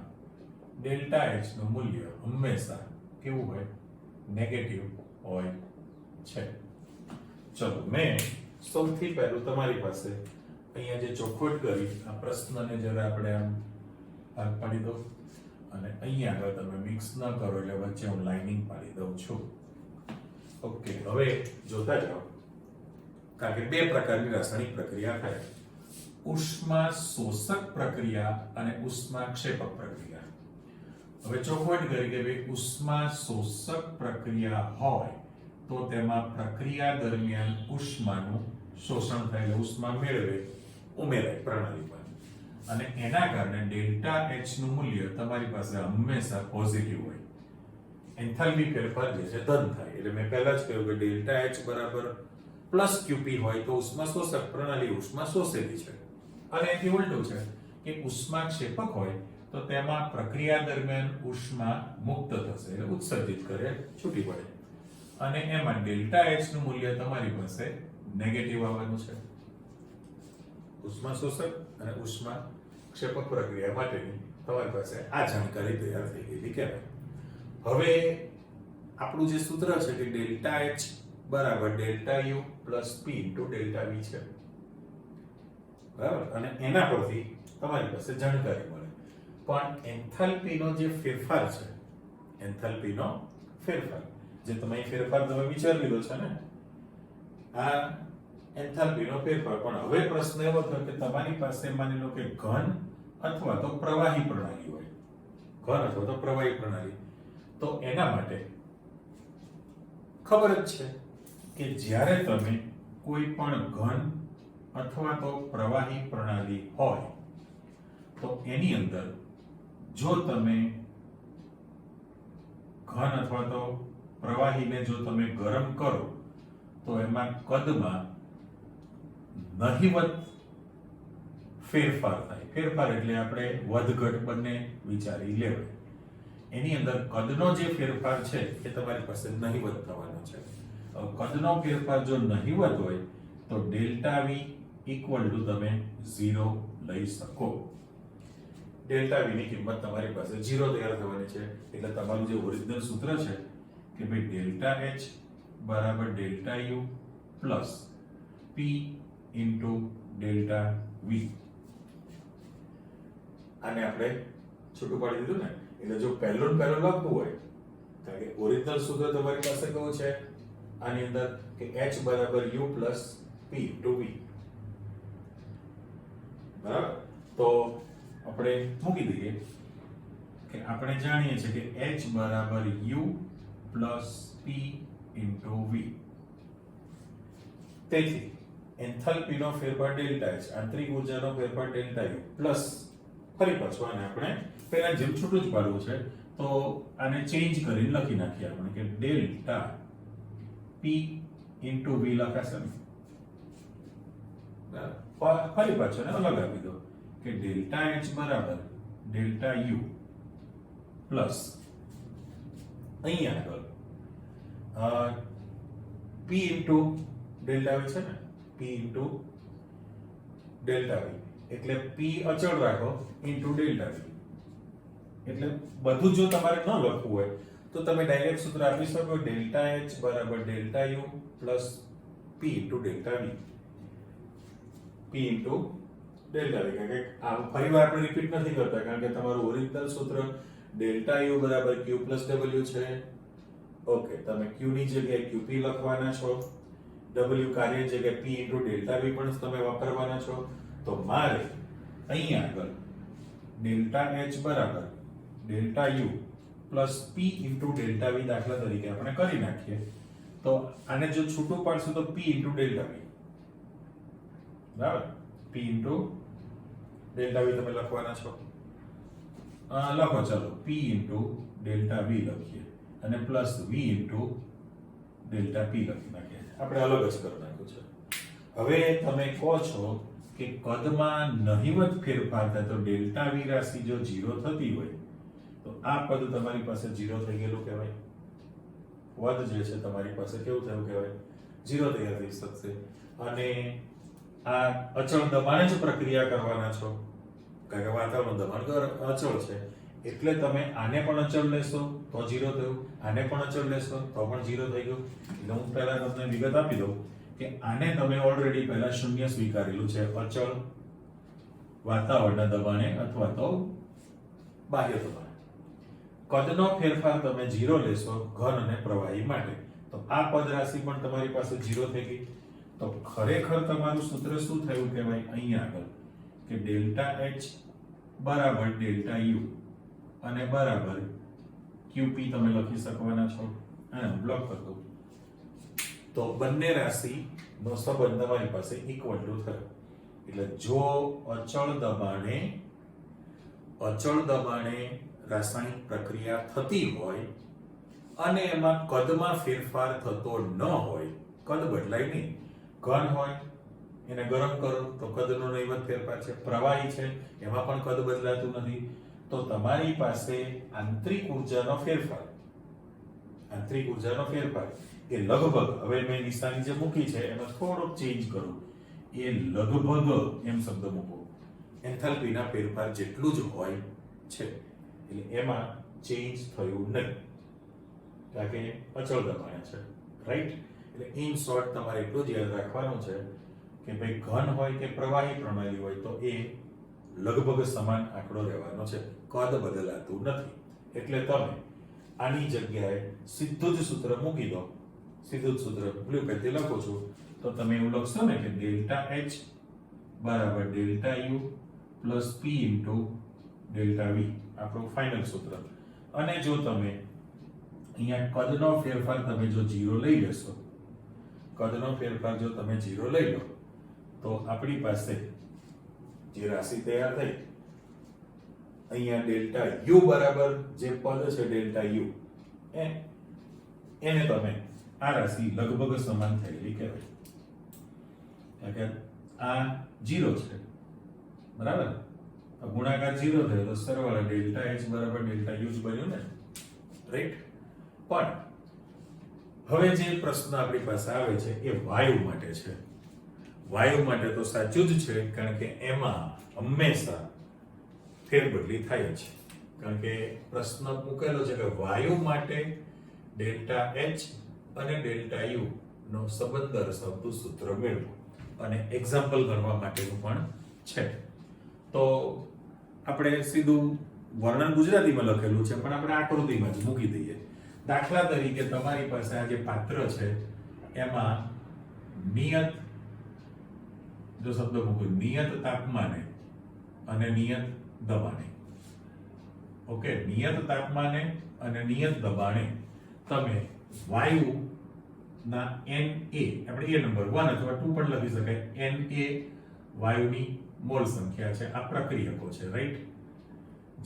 ડેલ્ટા એચ નું મૂલ્ય હંમેશા કેવું હોય? નેગેટિવ હોય છે. ચલો, મેં સૌથી પહેલું તમારી પાસે અહીંયા જે ચોખવટ કરી આ પ્રશ્નને જરા આપણે આમ ભાગ પાડી દો અને અહીંયા આગળ તમે મિક્સ ન કરો એટલે વચ્ચે હું લાઇનિંગ પાડી દઉં છું. ઓકે, હવે જોતા જાઓ. કારણ કે બે પ્રકારની રાસાયણિક પ્રક્રિયા થાય, ઉષ્મા શોષક પ્રક્રિયા અને ઉષ્મા ક્ષેપક પ્રક્રિયા. હવે ચોખવટ કરી કે ભાઈ ઉષ્મા શોષક પ્રક્રિયા હોય તો તેમાં પ્રક્રિયા દરમિયાન ઉષ્માનું શોષણ થાય, ઉષ્મા મેળવે ઉમેરાય પ્રણાલીમાં, અને એના કારણે ડેલ્ટા એચ નું મૂલ્ય તમારી પાસે હંમેશા પોઝિટિવ હોય. એન્થાલ્પી ફેરફાર જે છે ધન થાય. એટલે મેં પહેલા જ કહ્યું કે ડેલ્ટા એચ બરાબર પ્લસ ક્યુપી હોય તો ઉષ્મા શોષક પ્રણાલી ઉષ્મા શોષેલી છે. અને એથી ઉલટું છે કે ઉષ્મા ક્ષેપક હોય તો તેમાં પ્રક્રિયા દરમિયાન ઉષ્મા મુક્ત થશે, એટલે ઉત્સર્જિત કરે, છૂટી પડે, અને એમાં ડેલ્ટા એચ નું મૂલ્ય તમારી પાસે નેગેટિવ આવવાનું છે. ઉષ્મા શોષક અને ઉષ્મા ક્ષેપક પ્રક્રિયા માટેની તમારી પાસે આ જાણકારી તૈયાર થઈ ગઈ કહેવાય. હવે આપણું જે સૂત્ર છે કે ડેલ્ટા એચ બરાબર delta U plus P into delta V છે, બરાબર. અને એના પરથી તમારી પાસે જાણકારી મળે. પણ એન્થાલ્પીનો જે ફેરફાર છે, એન્થાલ્પીનો ફેરફાર જે તમે ફેરફાર તમે વિચારી લીધો છે ને, આ એન્થાલ્પીનો ફેરફાર. પણ હવે પ્રશ્ન એવો થયો કે તમારી પાસે માની લો કે ઘન અથવા તો પ્રવાહી પ્રણાલી હોય, ઘન અથવા તો પ્રવાહી પ્રણાલી, તો એના માટે ખબર જ છે કે જ્યારે તમે કોઈ પણ ઘન અથવા તો પ્રવાહી પ્રણાલી હોય તો એની અંદર જો તમે ઘન અથવા તો પ્રવાહીને જો તમે ગરમ કરો તો એમાં કદમાં નહિવત ફેરફાર થાય. ફેરફાર એટલે આપણે વધઘટ બંને વિચારી લેવાય. એની અંદર કદનો જે ફેરફાર છે એ તમારી પાસે નહિવત થવાનો છે. કદનો ફેરફાર જો નહિવત હોય તો ડેલ્ટા વી ઇક્વલ ટુ તમે 0 લઈ શકો. ડેલ્ટા વી ની કિંમત તમારી પાસે 0 તૈયાર થવાની છે. એટલે તમારું જે ઓરિજિનલ સૂત્ર છે કે ભાઈ ડેલ્ટા એચ બરાબર delta U plus P into delta V. આને આપણે છૂટું પાડી દીધું ને, એટલે જો પહેલું લખવું હોય કારણ કે ઓરિજિનલ સૂત્ર તમારી પાસે કયું છે આની અંદર કે h બરાબર u plus p into v, બરાબર. તો આપણે મૂકી દઈએ કે આપણે જાણીએ છીએ કે h બરાબર u plus p into v. તેથી એન્થાલ્પીનો ફેરફાર ડેલ્ટા એચ, આંતરિક ઉર્જાનો ફેરફાર ડેલ્ટા યુ પ્લસ ફરી પાછું આને આપણે પહેલા જેમ છૂટું જ પાડવું છે તો આને ચેન્જ કરીને લખી નાખીએ આપણે કે ડેલ્ટા પી ઇન્ટુ વી લખાશે ને. ફરી પાછું ને અલગ આપી દો કે ડેલ્ટા એચ બરાબર ડેલ્ટા યુ પ્લસ અહીંયા આગળ પી ઇન્ટુ ડેલ્ટા વી છે ને, પી ઇન્ટુ ડેલ્ટા વી એટલે પી અચળ રાખો ઇન્ટુ ડેલ્ટા વી. એટલે બધું જો તમારે ન લખવું હોય તો તમે ડાયરેક્ટ સૂત્ર આપી શકો ડેલ્ટા એચ બરાબર delta U plus P into delta V, P into delta V. કારણ કે આ ફરીવાર આપણે રિપીટ નથી કરતા કારણ કે તમારું ઓરિજિનલ સૂત્ર ડેલ્ટા યુ બરાબર ક્યુ પ્લસ ડબલ્યુ છે. ઓકે, તમે ક્યુ ની જગ્યાએ ક્યુપી લખવાના છો, ડબલ્યુ કાર્ય જગ્યાએ પી ઇન્ટુ ડેલ્ટા વી પણ તમે વાપરવાના છો. તો મારે અહીંયા આગળ ડેલ્ટા એચ બરાબર delta U plus P into delta V દાખલા તરીકે આપણે કરી નાખીએ. તો આને જો છૂટું પાડશું તો પી ઇન્ટુ ડેલ્ટા વી, બરાબર, પી ઇન્ટુ ડેલ્ટા વી તમે લખવાના છો. લખો ચાલો પી ઇન્ટુ ડેલ્ટા વી લખીએ અને plus V into delta P લખી નાખીએ. આપણે અલગ જ કરી નાખ્યું છે. હવે તમે કહો છો કે કદમાં નહિવત ફેરફાર થાય તો ડેલ્ટા વી રાશિ જો 0 થતી હોય તો આ પદ તમારી પાસે 0 થઈ ગયેલું કહેવાય. પદ જે છે તમારી પાસે કેવું થયું કહેવાય, 0 તૈયાર થઈ શકશે. અને આ અચળ દબાણે જ પ્રક્રિયા કરવાના છો કારણ કે વાતાવરણ દબાણ અચળ છે એટલે તમે આને પણ અચળ લેશો તો 0 થયું, આને પણ અચળ લેશો તો પણ 0 થઈ ગયું. એટલે હું પહેલા તમને વિગત આપી દઉં કે આને તમે ઓલરેડી પહેલા શૂન્ય સ્વીકારેલું છે અચળ વાતાવરણના દબાણે અથવા તો બાહ્ય દબાણે. કદનો ફેરફાર તમે 0 લેશો ઘન અને પ્રવાહી માટે તો આ પદ રાશિ પણ તમારી પાસે 0 થઈ ગઈ. તો ખરેખર તમારું સૂત્ર શું થયું કહેવાય અહીંયા આગળ કે ડેલ્ટા એચ બરાબર ડેલ્ટા યુ અને બરાબર ક્યુપી તમે લખી શકવાના છો. અને બ્લોક કરી દો તો બંને રાશિ નો સંબંધ તમારી પાસે ઇક્વલ ટુ થયો. એટલે જો અચળ દબાણે રાસાયણિક પ્રક્રિયા થતી હોય અને એમાં કદમાં ફેરફાર થતો ન હોય, કદ બદલાય નહીં, ઘન હોય એને ગરમ કરો તો કદનો નહિવત ફેરફાર છે, પ્રવાહી છે એમાં પણ કદ બદલાતું નથી, તો તમારી પાસે આંતરિક ઉર્જાનો ફેરફાર એ લગભગ, હવે મેં નિશાની જે મૂકી છે એમાં થોડોક ચેન્જ કરું, એ લગભગ એમ શબ્દ મૂકો એન્થાલ્પીના ફેરફાર જેટલું જ હોય છે. એટલે એમાં ચેન્જ થયું નહીં કારણ કે અચળ દબાણે છે, રાઈટ. એટલે ઇન શોર્ટ તમારે એટલું જ યાદ રાખવાનું છે કે ભાઈ ઘન હોય કે પ્રવાહી પ્રણાલી હોય તો એ લગભગ સમાન આંકડો રહેવાનો છે, કદ બદલાતું નથી. એટલે તમે આની જગ્યાએ સીધું જ સૂત્ર મૂકી દો, સીધું જ સૂત્ર બ્લુ પેનથી લખો છો તો તમે એવું લખશો ને કે ડેલ્ટા એચ બરાબર delta U plus P into delta V આપણું ફાઇનલ સૂત્ર. અને જો તમે અહીંયા કદનો ફેરફાર તમે જો 0 લઈ લેશો, કદનો ફેરફાર જો તમે 0 લઈ લો તો આપણી પાસે જે રાશિ તૈયાર થઈ અહીંયા ડેલ્ટા યુ બરાબર જે પદ છે ડેલ્ટા યુ એને તમે આ રાશિ લગભગ સમાન થયેલી કહેવાય. કે આ 0 છે બરાબર, ગુણાકાર 0 થયો તો સરવાળા ડેલ્ટા એચ બરાબર ડેલ્ટા યુ જ બન્યું ને, રાઈટ. પણ હવે જે પ્રશ્ન આપણી પાસે આવે છે એ વાયુ માટે છે. વાયુ માટે તો સાચું જ છે કારણ કે એમાં હંમેશા ફેરબદલી થાય છે. કારણ કે પ્રશ્ન મૂકેલો છે કે વાયુ માટે ડેલ્ટા એચ અને ડેલ્ટા યુ નો સંબંધ દર્શાવતું સૂત્ર મેળવો અને એક્ઝામ્પલ ગણવા માટેનું પણ છે. તો આપણે સીધું વર્ણન ગુજરાતીમાં લખેલું છે પણ આપણે આકૃતિમાં જ મૂકી દઈએ. દાખલા તરીકે તમારી પાસે આ જે પાત્ર છે એમાં નિયત, જો શબ્દ મૂકું નિયત તાપમાને અને નિયત દબાણે, ઓકે, નિયત તાપમાને અને નિયત દબાણે તમે વાયુ ના Na આપણે એ નંબર 1 અથવા 2 પણ લખી શકાય. Na વાયુની મોલ સંખ્યા છે, આ પ્રક્રિયકો છે, રાઈટ?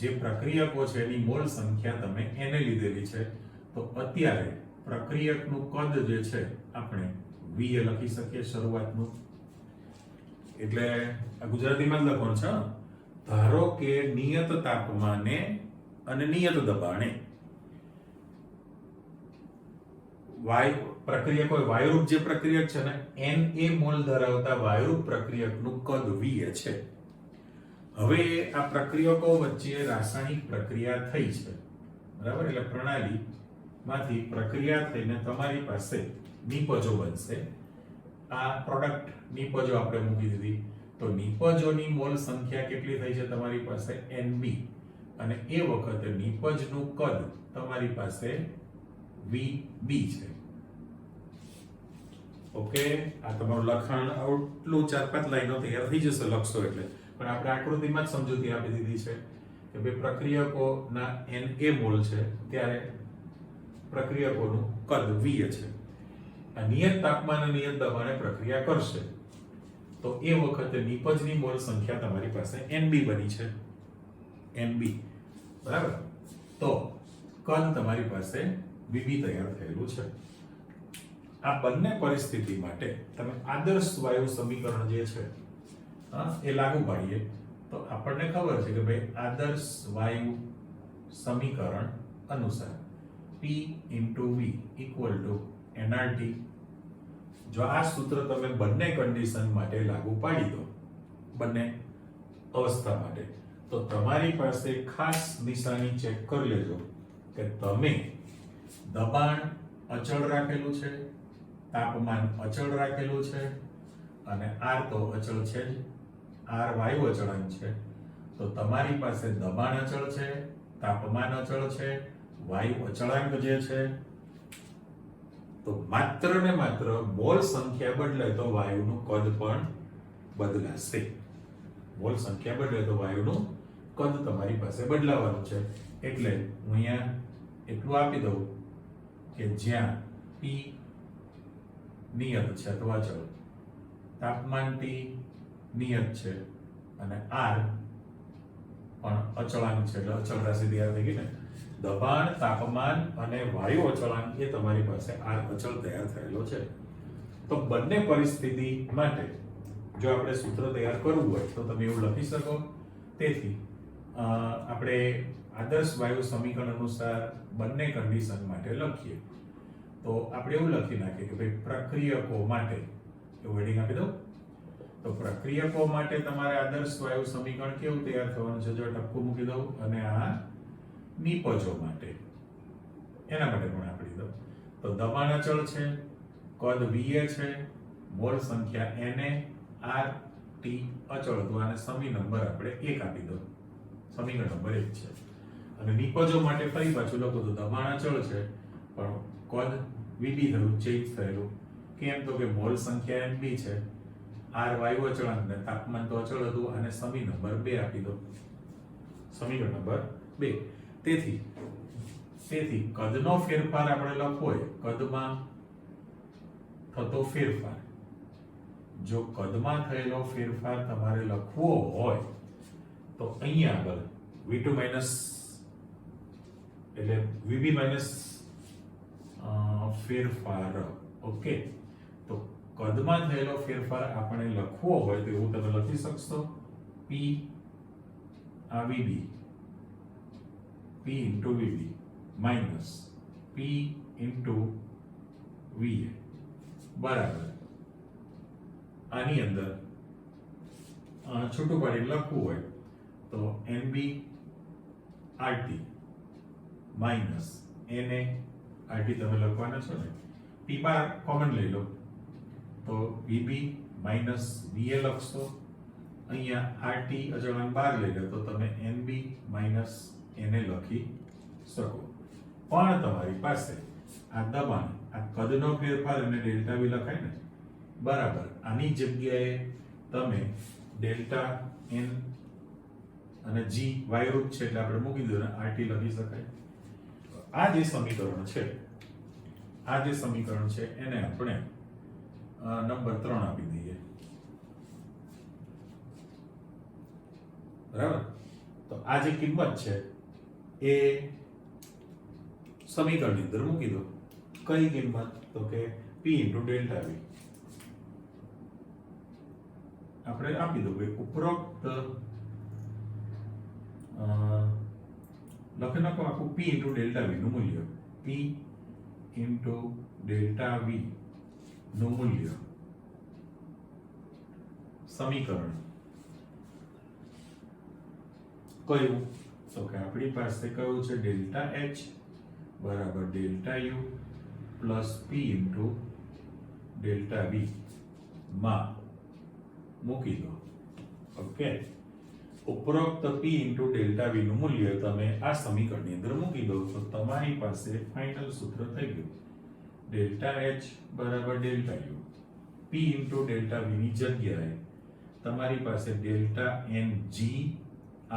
જે પ્રક્રિયકો છે એની મોલ સંખ્યા તમે એને લીધેલી છે, તો અત્યારે પ્રક્રિયકનું કદ જે છે આપણે V એ લખી શકીએ શરૂઆતનું. એટલે આ ગુજરાતીમાં જ લખવાનું છે. ધારો કે નિયત તાપમાને અને નિયત દબાણે પ્રક્રિયક હોય, વાયુરૂપ જે પ્રક્રિયક છે ને, Na મોલ ધરાવતા વાયુરૂપ પ્રક્રિયકનું કદ V છે. હવે આ પ્રક્રિયકો વચ્ચે રાસાયણિક પ્રક્રિયા થઈ છે, બરાબર? એટલે પ્રણાલીમાંથી પ્રક્રિયા થઈને તમારી પાસે નિપજો બનશે. આ પ્રોડક્ટ નિપજો આપણે મૂકી દીધી, તો નિપજોની મોલ સંખ્યા કેટલી થઈ છે તમારી પાસે? Nb. અને એ વખતે નિપજનું કદ તમારી પાસે Vb છે. ઓકે, આ તમારું લખાણ આટલું 4-5 લાઈનો તૈયાર થઈ જશે લખશો એટલે. પણ આપણે આકૃતિમાં જ સમજૂતી આપી દીધી છે કે બે પ્રક્રિયકોના Na મોલ છે, ત્યારે પ્રક્રિયકોનું કદ V છે. આ નિયત તાપમાન અને નિયત દબાણે પ્રક્રિયા કરશે, તો એ વખતે નિપજની મોલ સંખ્યા તમારી પાસે Nb બની છે. Nb, બરાબર? તો કદ તમારી પાસે Vb તૈયાર થયેલું છે. આ બંને પરિસ્થિતિ માટે તમે આદર્શ વાયુ સમીકરણ જે છે એ લાગુ પાડીએ તો આપણને ખબર છે કે ભાઈ આદર્શ વાયુ સમીકરણ અનુસાર P × V = nRT. જો આ સૂત્ર તમે બંને કન્ડિશન માટે લાગુ પાડી દો, બંને અવસ્થા માટે, તો તમારી પાસે ખાસ નિશાની ચેક કરી લેજો કે તમે દબાણ અચળ રાખેલું છે, તાપમાન અચળ રાખેલું છે, અને R તો અચળ છે જ, R વાયુ અચળાંક છે. તો તમારી પાસે દબાણ અચળ છે, તાપમાન અચળ છે, વાયુ અચળાંક જે છે, તો માત્ર ને માત્ર મોલ સંખ્યા બદલાય તો વાયુનું કદ પણ બદલાશે. મોલ સંખ્યા બદલાય તો વાયુનું કદ તમારી પાસે બદલાવાનું છે. એટલે હું અહીંયા એટલું આપી દઉં કે જ્યાં P નિયત છે અથવા અચળ, તાપમાન T નિયત છે, અને R પણ અચળાંક છે, એટલે અચળ રાશિ તૈયાર થઈ ગઈ ને. દબાણ, તાપમાન અને વાયુ અચળાંક એ તમારી પાસે R અચળ તૈયાર થયેલો છે. તો બંને પરિસ્થિતિ માટે જો આપણે સૂત્ર તૈયાર કરવું હોય તો તમે એવું લખી શકો. તેથી આપણે આદર્શ વાયુ સમીકરણ અનુસાર બંને કન્ડિશન માટે લખીએ તો આપણે એવું લખી નાખીએ કે ભાઈ પ્રક્રિયકો માટે, એવું હેડિંગ આપી દઉં. તો પ્રક્રિયકો માટે તમારે આદર્શ વાયુ સમીકરણ કેવું તૈયાર થવાનું છે, જો ટપકું મૂકી દઉં, અને આ નિપજો માટે એના માટે પણ આપી દઉં. તો દબાણ અચળ છે, કદ Va છે, મોલ સંખ્યા Na, R, T અચળ હતું, અને સમી નંબર આપણે 1 આપી દો. સમીકરણ નંબર 1 છે. અને નિપજો માટે ફરી પાછું લખો તો દબાણ અચળ છે પણ કદ Vb થયું, ચેન્જ થયેલું. કેમ? તો કે મોલ સંખ્યા Nb છે, R વાયુ અચળાંક ને તાપમાન તો અચળ હતું, અને સમી નંબર 2 આપી દો. સમીકરણ નંબર 2. તેથી કદનો ફેરફાર આપણે લખવો હોય, કદમાં થતો ફેરફાર, જો કદમાં થયેલો ફેરફાર તમારે લખવો હોય તો અહીંયા આગળ V2 માઈનસ એટલે VB માઈનસ ફેરફાર. ઓકે, તો કદમાં થયેલો ફેરફાર આપણે લખવો હોય તો એવું તમે લખી શકશો. P આ VB, P × VB minus P × VA બરાબર. આની અંદર છૂટું પાડીને લખવું હોય તો NB RT minus Na RT તમે લખવાના છો ને, P બાર કોમન લઈ લો તો VB માઈનસ VA લખશો. અહીંયા RT અચળાંક બહાર લઈ લો તો તમે NB માઈનસ Na લખી શકો. પણ તમારી પાસે આ દબાણ, આ કદનો ફેરફાર અને ડેલ્ટા V લખાય ને, બરાબર. આની જગ્યાએ તમે ડેલ્ટા N અને G વાયરૂપ છે એટલે આપણે મૂકી દો, RT લખી શકાય. આ જે સમીકરણ છે આ જે સમીકરણ છે એને આપણે નંબર 3 આપી દઈએ, બરાબર. તો આ જે કિંમત છે એ સમીકરણની અંદર મૂકી દો. કઈ કિંમત? તો કે p * ડેલ્ટા v આપણે આપી દો કે ઉપરોક્ત લખી નાખો આખું p * ડેલ્ટા v નું મૂલ્ય, p * ડેલ્ટા v નું મૂલ્ય સમીકરણ કયું? તો કે આપણી પાસે કયું છે? ડેલ્ટા h બરાબર delta u plus p * delta v માં મૂકી દો. ઓકે, ઉપરોક્ત p * ડેલ્ટા v નું મૂલ્ય તમે આ સમીકરણની અંદર મૂકી દો તો તમારી પાસે ફાઇનલ સૂત્ર થઈ ગયું. ડેલ્ટા h બરાબર delta u, p * delta v ની જગ્યાએ તમારી પાસે ડેલ્ટા ng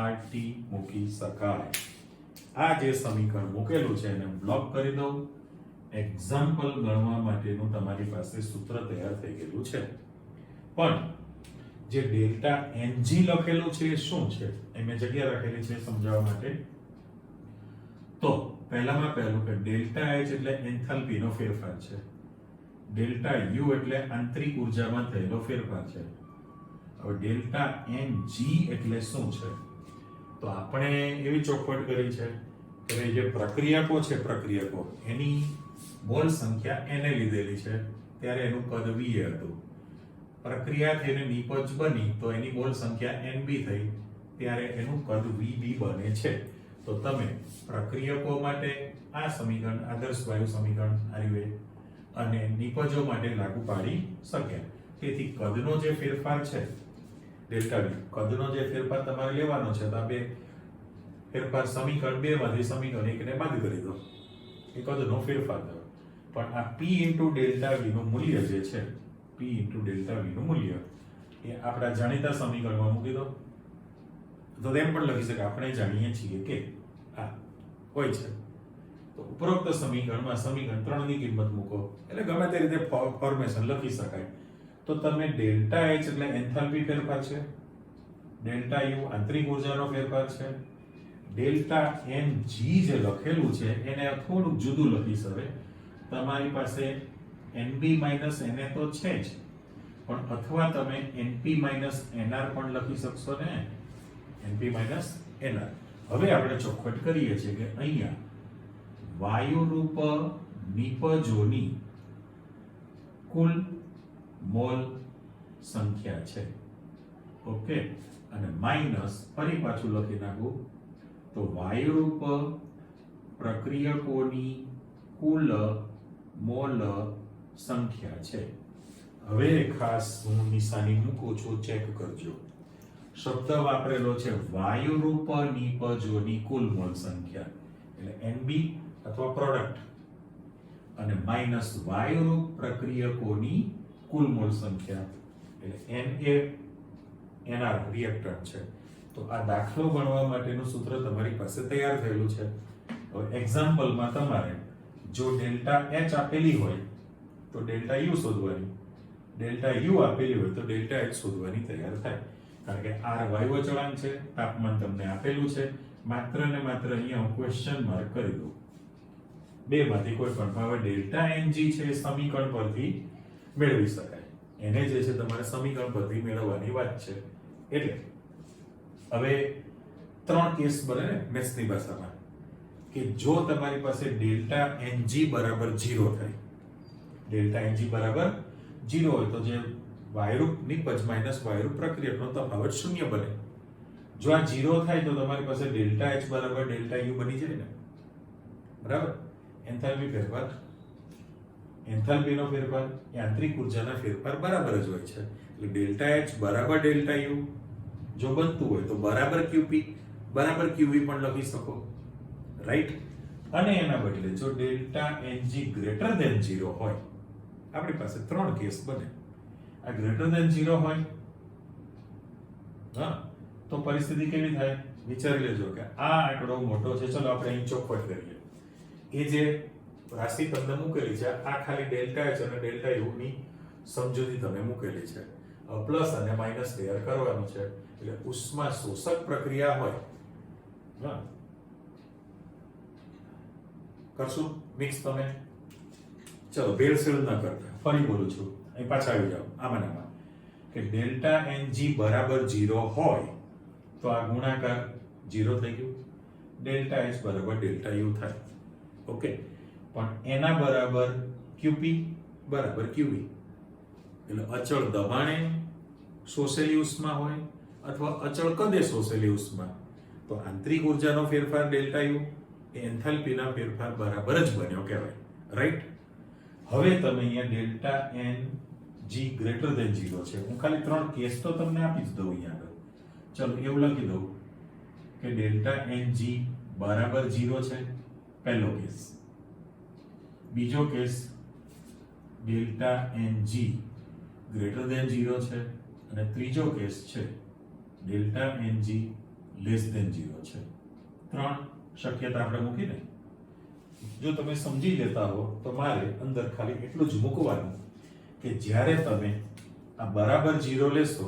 rt મૂકી શકાય. આ જે સમીકરણ મૂકેલું છે એને બ્લોક કરી દો. એક્ઝામ્પલ ગણવા માટેનું તમારી પાસે સૂત્ર તૈયાર થઈ ગયેલું છે. પણ જે ડેલ્ટા ng લખેલું છે એ શું છે એ મેં જગ્યા રાખેલી છે સમજાવવા માટે. તો પહેલામાં પહેલું કે ડેલ્ટા h એટલે એન્થાલ્પી નો ફેરફાર છે, ડેલ્ટા u એટલે આંતરિક ઉર્જામાં થયેલો ફેરફાર છે. હવે ડેલ્ટા ng એટલે શું છે? તો આપણે એવી ચોખવટ કરી છે કે જે પ્રક્રિયકો છે, પ્રક્રિયકો એની મોલ સંખ્યા એને લીધેલી છે ત્યારે એનું કદ v હતું. પ્રક્રિયા થઈને નિપજ બની તો એની મોલ સંખ્યા nb થઈ ત્યારે એનું કદ vb બને છે. તો તમે પ્રક્રિયકો માટે આ સમીકરણ આદર્શ વાયુ સમીકરણ આવ્યું અને નિપજો માટે લાગુ પાડી શક્યા. તેથી કદનો જે ફેરફાર છે ડેલ્ટા v, કદનો જે ફેરફાર તમારે લેવાનો છે તો આ બે ફેરફાર સમીકરણ 2 માંથી સમીકરણ 1 ને બાદ કરી દો. એ કદનો ફેરફાર થયો. પણ આ p * ડેલ્ટા v નું મૂલ્ય જે છે, p * ડેલ્ટા v નું મૂલ્ય એ આપણા જાણીતા સમીકરણમાં મૂકી દો. તો તેમ પણ લખી શકાય આપણે જાણીએ છીએ કે આ હોય છે. તો ઉપરોક્ત સમીકરણમાં સમીકરણ 3 ની કિંમત મૂકો એટલે ગમે તે રીતે ફોર્મેશન લખી શકાય. તો તમે ડેલ્ટા h એટલે એન્થાલ્પી ફેરફાર છે, ડેલ્ટા u આંતરિક ઉર્જાનો ફેરફાર છે, ડેલ્ટા ng જે લખેલું છે એને થોડું જુદું લખીશ. હવે તમારી પાસે nb - na તો છે જ, પણ અથવા તમે np - nr પણ લખી શકશો ને, np - nr. હવે આપણે ચોખવટ કરીએ છીએ કે અહીંયા વાયુરૂપ નિપજોની કુલ મોલ સંખ્યા છે. ઓકે, અને માઈનસ ફરી પાછું લખી નાખું તો વાયુરૂપ પ્રક્રિયકોની કુલ મોલ સંખ્યા છે. હવે ખાસ હું નિશાની મૂકું છું, ચેક કરજો. શબ્દ વાપરેલો છે વાયુરૂપ નિપજોની કુલ મોલ સંખ્યા એટલે nb અથવા પ્રોડક્ટ અને માઈનસ વાયુરૂપ પ્રક્રિયકોની કુલ મોલ સંખ્યા એટલે Na nr રિએક્ટન્ટ છે. તો આ દાખલો ગણવા માટેનું સૂત્ર તમારી પાસે તૈયાર થયેલું છે. હવે એક્ઝામ્પલમાં તમારે જો ડેલ્ટા h આપેલી હોય તો ડેલ્ટા u શોધવાની, ડેલ્ટા u આપેલી હોય તો ડેલ્ટા h શોધવાની તૈયાર થાય. કારણ કે r વાયુ અચળાંક છે, તાપમાન તમને આપેલું છે, માત્ર ને માત્ર અહીંયા હું ક્વેશ્ચન માર્ક કરી દઉં. બે માંથી કોઈ પણ. હવે ડેલ્ટા ng છે સમીકરણ પરથી મેળવી શકાય. એને જે છે તમારે સમીકરણ પરથી મેળવવાની વાત છે. એટલે હવે 3 કેસ બને ને મેથ્સની ભાષામાં કે જો તમારી પાસે ડેલ્ટા ng બરાબર 0 થાય, ડેલ્ટા ng બરાબર 0 હોય તો જે વાયુરૂપ નિપજ માઈનસ વાયુરૂપ પ્રક્રિયકનો તફાવત 0 બને. જો આ 0 થાય તો તમારી પાસે ડેલ્ટા h બરાબર ડેલ્ટા u બની જાય ને, બરાબર. એન્થાલ્પી ફેરફાર, એન્થાલ્પીનો ફેરફાર એ આંતરિક ઉર્જાના ફેરફાર બરાબર જ હોય છે. એટલે ડેલ્ટા h બરાબર ડેલ્ટા u જો બનતું હોય તો બરાબર qp બરાબર qv પણ લખી શકો, રાઈટ. અને એના બદલે જો ડેલ્ટા ng ગ્રેટર ધેન 0 હોય, આપણી પાસે 3 કેસ બને. આ ગ્રેટર ધેન 0 હોય હા તો પરિસ્થિતિ કેવી થાય વિચારી લેજો કે આ આંકડો મોટો છે. ચલો આપણે અહીં ચોખવટ કરીએ. એ જે રાશિ તમને મૂકેલી છે, આ ખાલી ડેલ્ટા એચ અને ડેલ્ટા યુ ની સમજૂતી તમે મૂકેલી છે. પ્લસ અને માઇનસ તૈયાર કરવાનું છે. એટલે ઉષ્મા શોષક પ્રક્રિયા હોય, હા, કરશું મિક્સ તમે. ચલો ભેળસેળ ન કરતા, ફરી બોલું છું, અહીં પાછા આવી જાઓ આમાં કે ડેલ્ટા એનજી બરાબર 0 હોય તો આ ગુણાકાર 0 થઈ ગયું, ડેલ્ટા એચ બરાબર ડેલ્ટા યુ થાય. ઓકે, પણ એના બરાબર ક્યુપી બરાબર ક્યુવી, એટલે અચળ દબાણે શોષેલી ઉષ્મા હોય અથવા અચળ કદે શોષેલી ઉષ્મા, તો આંતરિક ઉર્જાનો ફેરફાર ડેલ્ટા યુ એ એન્થાલ્પીના ફેરફાર બરાબર જ બન્યો કહેવાય. રાઈટ? હવે તમે અહીંયા delta N G greater than 0 છે. હું ખાલી 3 કેસ તો તમને આપી જ દઉં અહીંયા આગળ. ચલો એવું લખી દઉં કે ડેલ્ટા એન જી બરાબર 0 છે, પહેલો કેસ. બીજો case delta N G greater than 0 છે, અને ત્રીજો કેસ છે delta N G less than 0 છે. 3 શક્યતા આપણે મૂકીને. જો તમે સમજી લેતા હો તો મારે અંદર ખાલી એટલું જ મૂકવાનું કે જ્યારે તમે આ બરાબર 0 લેશો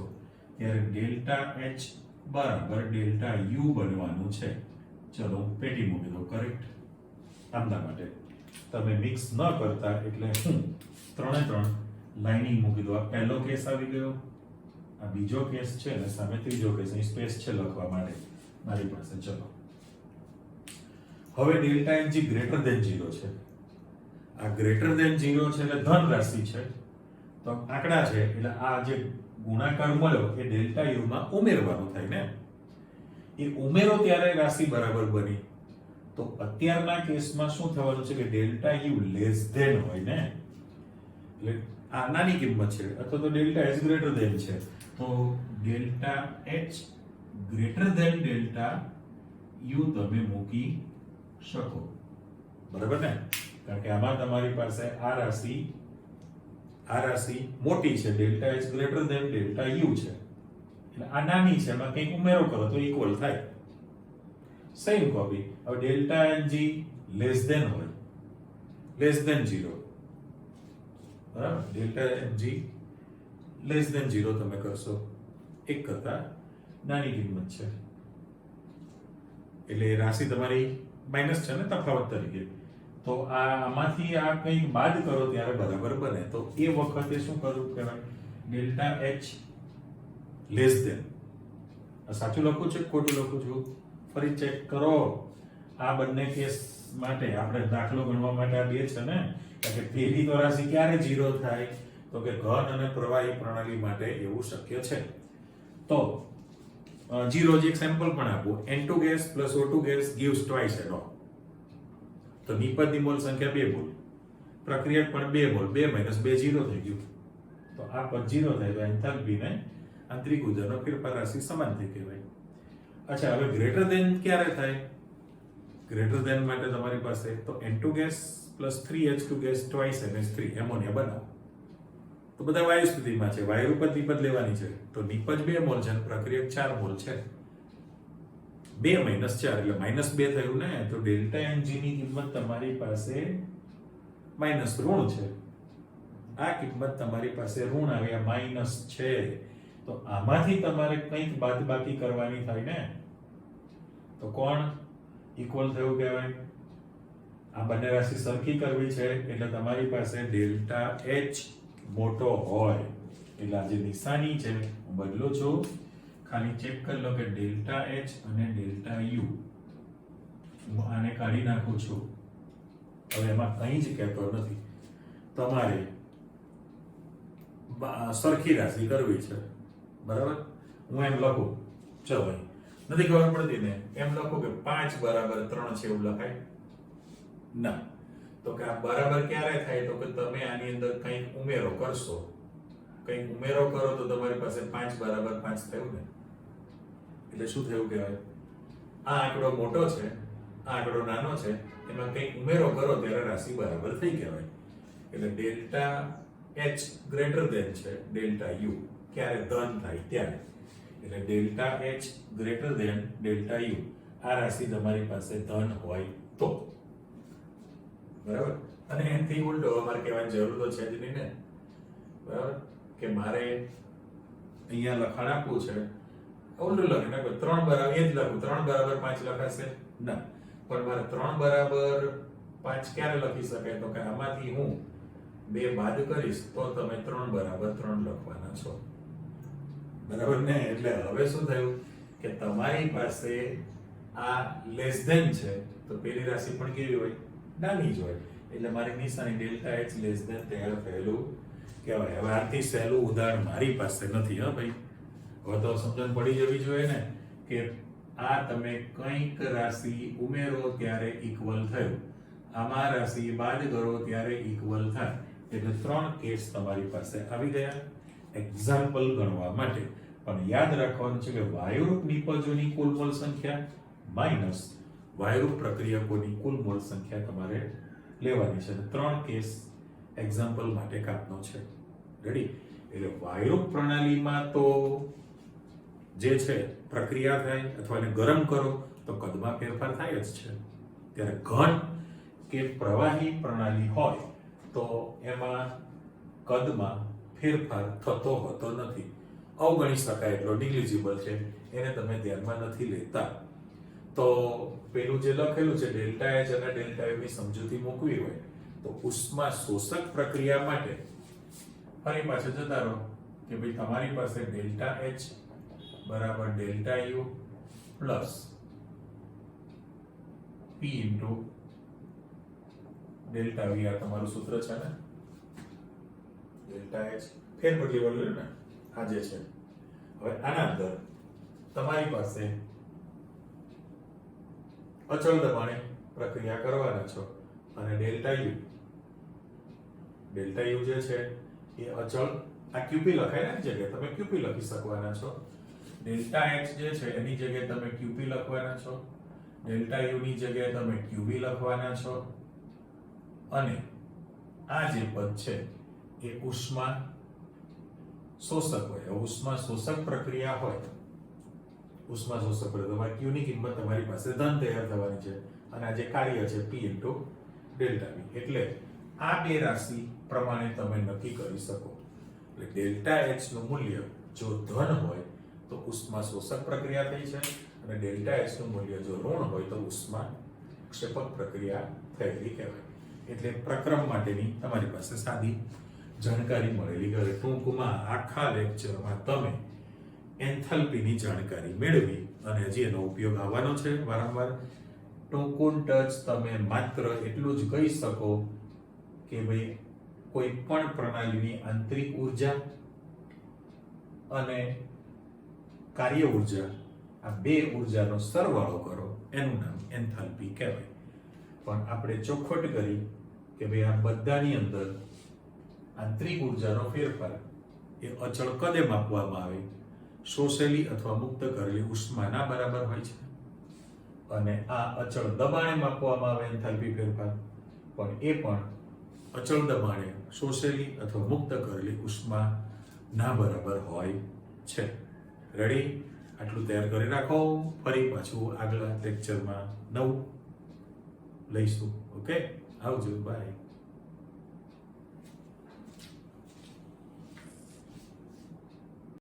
ત્યારે ડેલ્ટા એચ બરાબર ડેલ્ટા યુ બનવાનું છે. ચલો હું પેટી મૂકી દઉં. કરેક્ટ? આમના માટે તમે મિક્સ ન કરતા એટલે હું 3 લાઇનિંગ મૂકી દઉં. આ પહેલો કેસ આવી ગયો, આ બીજો કેસ છે અને સામે ત્રીજો કેસ. અહીં સ્પેસ છે લખવા માટે મારી પાસે. ચલો હવે delta N G greater than 0 છે. આ ગ્રેટર ધેન 0 છે એટલે ધન રાશિ છે, તો આંકડા છે એટલે આ જે ગુણાકાર મળ્યો એ ડેલ્ટા યુ માં ઉમેરવાનું થાય ને. એ ઉમેરો ત્યારે રાશિ બરાબર બની. તો અત્યારના કેસમાં શું થવાનું છે કે ડેલ્ટા યુ લેસ ધેન હોય ને, એટલે આ નાની કિંમત છે, અથવા તો ડેલ્ટા એચ ગ્રેટર ધેન છે, તો delta H greater than delta U તમે મૂકી શકો. બરાબર ને? કારણ કે આમાં તમારી પાસે આ રાશિ મોટી છે, delta H greater than delta U છે, એટલે આ નાની છે, એમાં કંઈક ઉમેરો કરો તો ઇક્વલ થાય. Same copy. હવે delta N G less than હોય, લેસ ધેન 0, બરાબર? Delta N G less than 0 તમે કરશો, એક કરતા નાની કિંમત છે, એટલે રાશિ તમારી માઇનસ છે ને તફાવત તરીકે. તો આમાંથી આ કંઈક બાદ કરો ત્યારે બરાબર બને. તો એ વખતે શું કરવું કહેવાય? Delta H less than. સાચું લખું છે ખોટું લખું છું? ફરી ચેક કરો. આ બંને કેસ માટે આપણે દાખલો ગણવા માટે આ બે છે ને, કારણ કે પહેલી તો રાશિ ક્યારે 0 થાય? તો કે ઘન અને પ્રવાહી પ્રણાલી માટે એવું શક્ય છે. તો 0 જ એક સેમ્પલ પણ આપો. N2 gas plus O2 gas gives twice NO. તો નિપજની મોલ સંખ્યા 2 મોલ, પ્રક્રિયક પણ 2 મોલ, 2 - 2 0 થઈ ગયું. તો આ પદ 0 થાય તો એન્થાલ્પી ને આંતરિક ઉર્જાનો ફેરફાર રાશિ સમાન થઈ કહેવાય. અચ્છા, હવે ગ્રેટર ધેન ક્યારે થાય? ગ્રેટર ધેન માટે તમારી પાસે તો N2 gas plus 3H2 gas twice NH3 ammonia બનાવો. તો બધા વાયુ સ્થિતિમાં છે, વાયુ ઉપર નિપજ લેવાની છે, તો નિપજ 2 મોલ છે, પ્રક્રિયક 4 મોલ છે. 2 - 4 એટલે -2 થયું ને. તો ડેલ્ટા એન જી ની કિંમત તમારી પાસે માઇનસ ઋણ છે. આ કિંમત તમારી પાસે ઋણ આવે, આ માઇનસ છે. તો આમાંથી તમારે કંઈક બાદબાકી કરવાની થાય ને. તો કોણ ઇક્વલ થયું કહેવાય? આ બંને રાશિ સરખી કરવી છે, એટલે તમારી પાસે ડેલ્ટા એચ મોટો હોય, એટલે આ જે નિશાની છે હું બદલું છું. ખાલી ચેક કરી લો કે ડેલ્ટા એચ અને ડેલ્ટા યુ, હું આને કાઢી નાખું છું. હવે એમાં કંઈ જ કહેતો નથી. તમારે સરખી રાશિ કરવી છે, બરાબર? હું એમ લખું, ચલો ભાઈ નથી ખબર પડતી ને, એમ લખું કે 5 બરાબર 3 છે એવું લખાય ના. તો કે આ બરાબર ક્યારે થાય? તો કે તમે આની અંદર કંઈક ઉમેરો કરશો. કંઈક ઉમેરો કરો તો તમારી પાસે 5 બરાબર 5 થયું ને. એટલે શું થયું કહેવાય? આ આંકડો મોટો છે, આ આંકડો નાનો છે, એમાં કંઈક ઉમેરો કરો ત્યારે રાશિ બરાબર થઈ કહેવાય. એટલે ડેલ્ટા એચ ગ્રેટર ધેન છે ડેલ્ટા યુ, ક્યારે ધન થાય ત્યારે. એટલે delta H greater than delta U, આ રાશિ તમારી પાસે ધન હોય તો. બરાબર. અને એનાથી ઉલટો અમારે કહેવાની જરૂર તો છે જ નહીં ને, બરાબર, કે મારે અહીંયા લખાણ આપવું છે, ઉલટું લખી નાખો 3 બરાબર, એ જ લખું 3 બરાબર 5 લખાશે ના, પણ મારે 3 બરાબર 5 ક્યારે લખી શકાય, તો કે આમાંથી હું 2 બાદ કરીશ તો તમે 3 બરાબર 3 લખવાના છો, બરાબર ને. એટલે હવે શું થયું કે તમારી પાસે આ લેસ ધેન છે તો પેલી રાશિ પણ કેવી હોય, નાની જ હોય, એટલે મારી નિશાની ડેલ્ટા એચ લેસ ધેન તૈયાર થયેલું કહેવાય. હવે આથી સહેલું ઉદાહરણ મારી પાસે નથી હા ભાઈ. હવે તો સમજણ પડી જવી જોઈએ ને કે આ તમે કંઈક રાશિ ઉમેરો ત્યારે ઇક્વલ થયું, આમાં રાશિ બાદ કરો ત્યારે ઇક્વલ થાય, એટલે 3 કેસ તમારી પાસે આવી ગયા એક્ઝામ્પલ ગણવા માટે. પણ યાદ રાખવાનું છે કે વાયુરૂપ નિપજોની કુલ મોલ સંખ્યા માઈનસ વાયુરૂપ પ્રક્રિયકોની કુલ મોલ સંખ્યા તમારે લેવાની છે. 3 કેસ એક્ઝામ્પલ માટે કાપનો છે. રેડી? એટલે વાયુરૂપ પ્રણાલીમાં તો જે છે પ્રક્રિયા થાય અથવા એને ગરમ કરો તો કદમાં ફેરફાર થાય જ છે. ત્યારે ઘન કે પ્રવાહી પ્રણાલી હોય તો એમાં કદમાં ફેરફાર થતો હોતો નથી, અવગણી શકાય એટલો, નિગ્લિજિબલ છે, એને તમે ધ્યાનમાં નથી લેતા. તો પેલું જે લખેલું છે ડેલ્ટા એચ અને ડેલ્ટા યુ ની સમજૂતી મૂકવી હોય તો ઉષ્મા શોષક પ્રક્રિયા માટે ફરી પાછળ જતા રહો કે ભાઈ તમારી પાસે ડેલ્ટા એચ બરાબર delta U plus P into delta V, આ તમારું સૂત્ર છે ને, ડેલ્ટા એચ ફેરબદલી વાળું ને આ જે છે. હવે આના અંદર તમારી પાસે અચળ દબાણે પ્રક્રિયા કરવાના છો અને ડેલ્ટા યુ જે છે એ અચળ, આ ક્યુપી લખાય ને જગ્યાએ તમે ક્યુપી લખી શકવાના છો. ડેલ્ટા એચ જે છે એની જગ્યાએ તમે ક્યુપી લખવાના છો, ડેલ્ટા યુ ની જગ્યાએ તમે ક્યુબી લખવાના છો, અને આ જે પદ છે એ ઉષ્મા શોષક હોય. ઉષ્મા શોષક પ્રક્રિયા હોય, ઉષ્મા શોષક પ્રક્રિયા ક્યુ ની કિંમત તમારી પાસે ધન તૈયાર થવાની છે અને આ જે કાર્ય છે પી ઇન્ટુ ડેલ્ટા વી. એટલે આ બે રાશિ પ્રમાણે તમે નક્કી કરી શકો. એટલે ડેલ્ટા એચ નું મૂલ્ય જો ધન હોય તો ઉષ્મા શોષક પ્રક્રિયા થઈ છે, અને ડેલ્ટા એચ નું મૂલ્ય જો ઋણ હોય તો ઉષ્મા ક્ષેપક પ્રક્રિયા થયેલી કહેવાય. એટલે પ્રક્રમ માટેની તમારી પાસે સાદી જાણકારી મળેલી. ઘરે ટૂંકમાં આખા લેક્ચરમાં તમે એન્થાલ્પીની જાણકારી મેળવી અને હજી એનો ઉપયોગ આવવાનો છે વારંવાર. ટૂંકું ટચ તમે માત્ર એટલું જ કહી શકો કે ભાઈ કોઈ પણ પ્રણાલીની આંતરિક ઉર્જા અને કાર્ય ઉર્જા, આ બે ઉર્જાનો સરવાળો કરો, એનું નામ એન્થાલ્પી કહેવાય. પણ આપણે ચોખવટ કરી કે ભાઈ આ બધાની અંદર આંતરિક ઉર્જાનો ફેરફાર એ અચળ કદે માપવામાં આવે, શોષેલી અથવા મુક્ત કરેલી ઉષ્માના બરાબર હોય છે, અને આ અચળ દબાણે માપવામાં આવે એન્થાલ્પી ફેરફાર, પણ એ પણ અચળ દબાણે શોષેલી અથવા મુક્ત કરેલી ઉષ્માના બરાબર હોય છે. રેડી? આટલું તૈયાર કરી રાખો, ફરી પાછું આગલા લેક્ચરમાં નવું લઈશું. ઓકે, આવજો, બાય.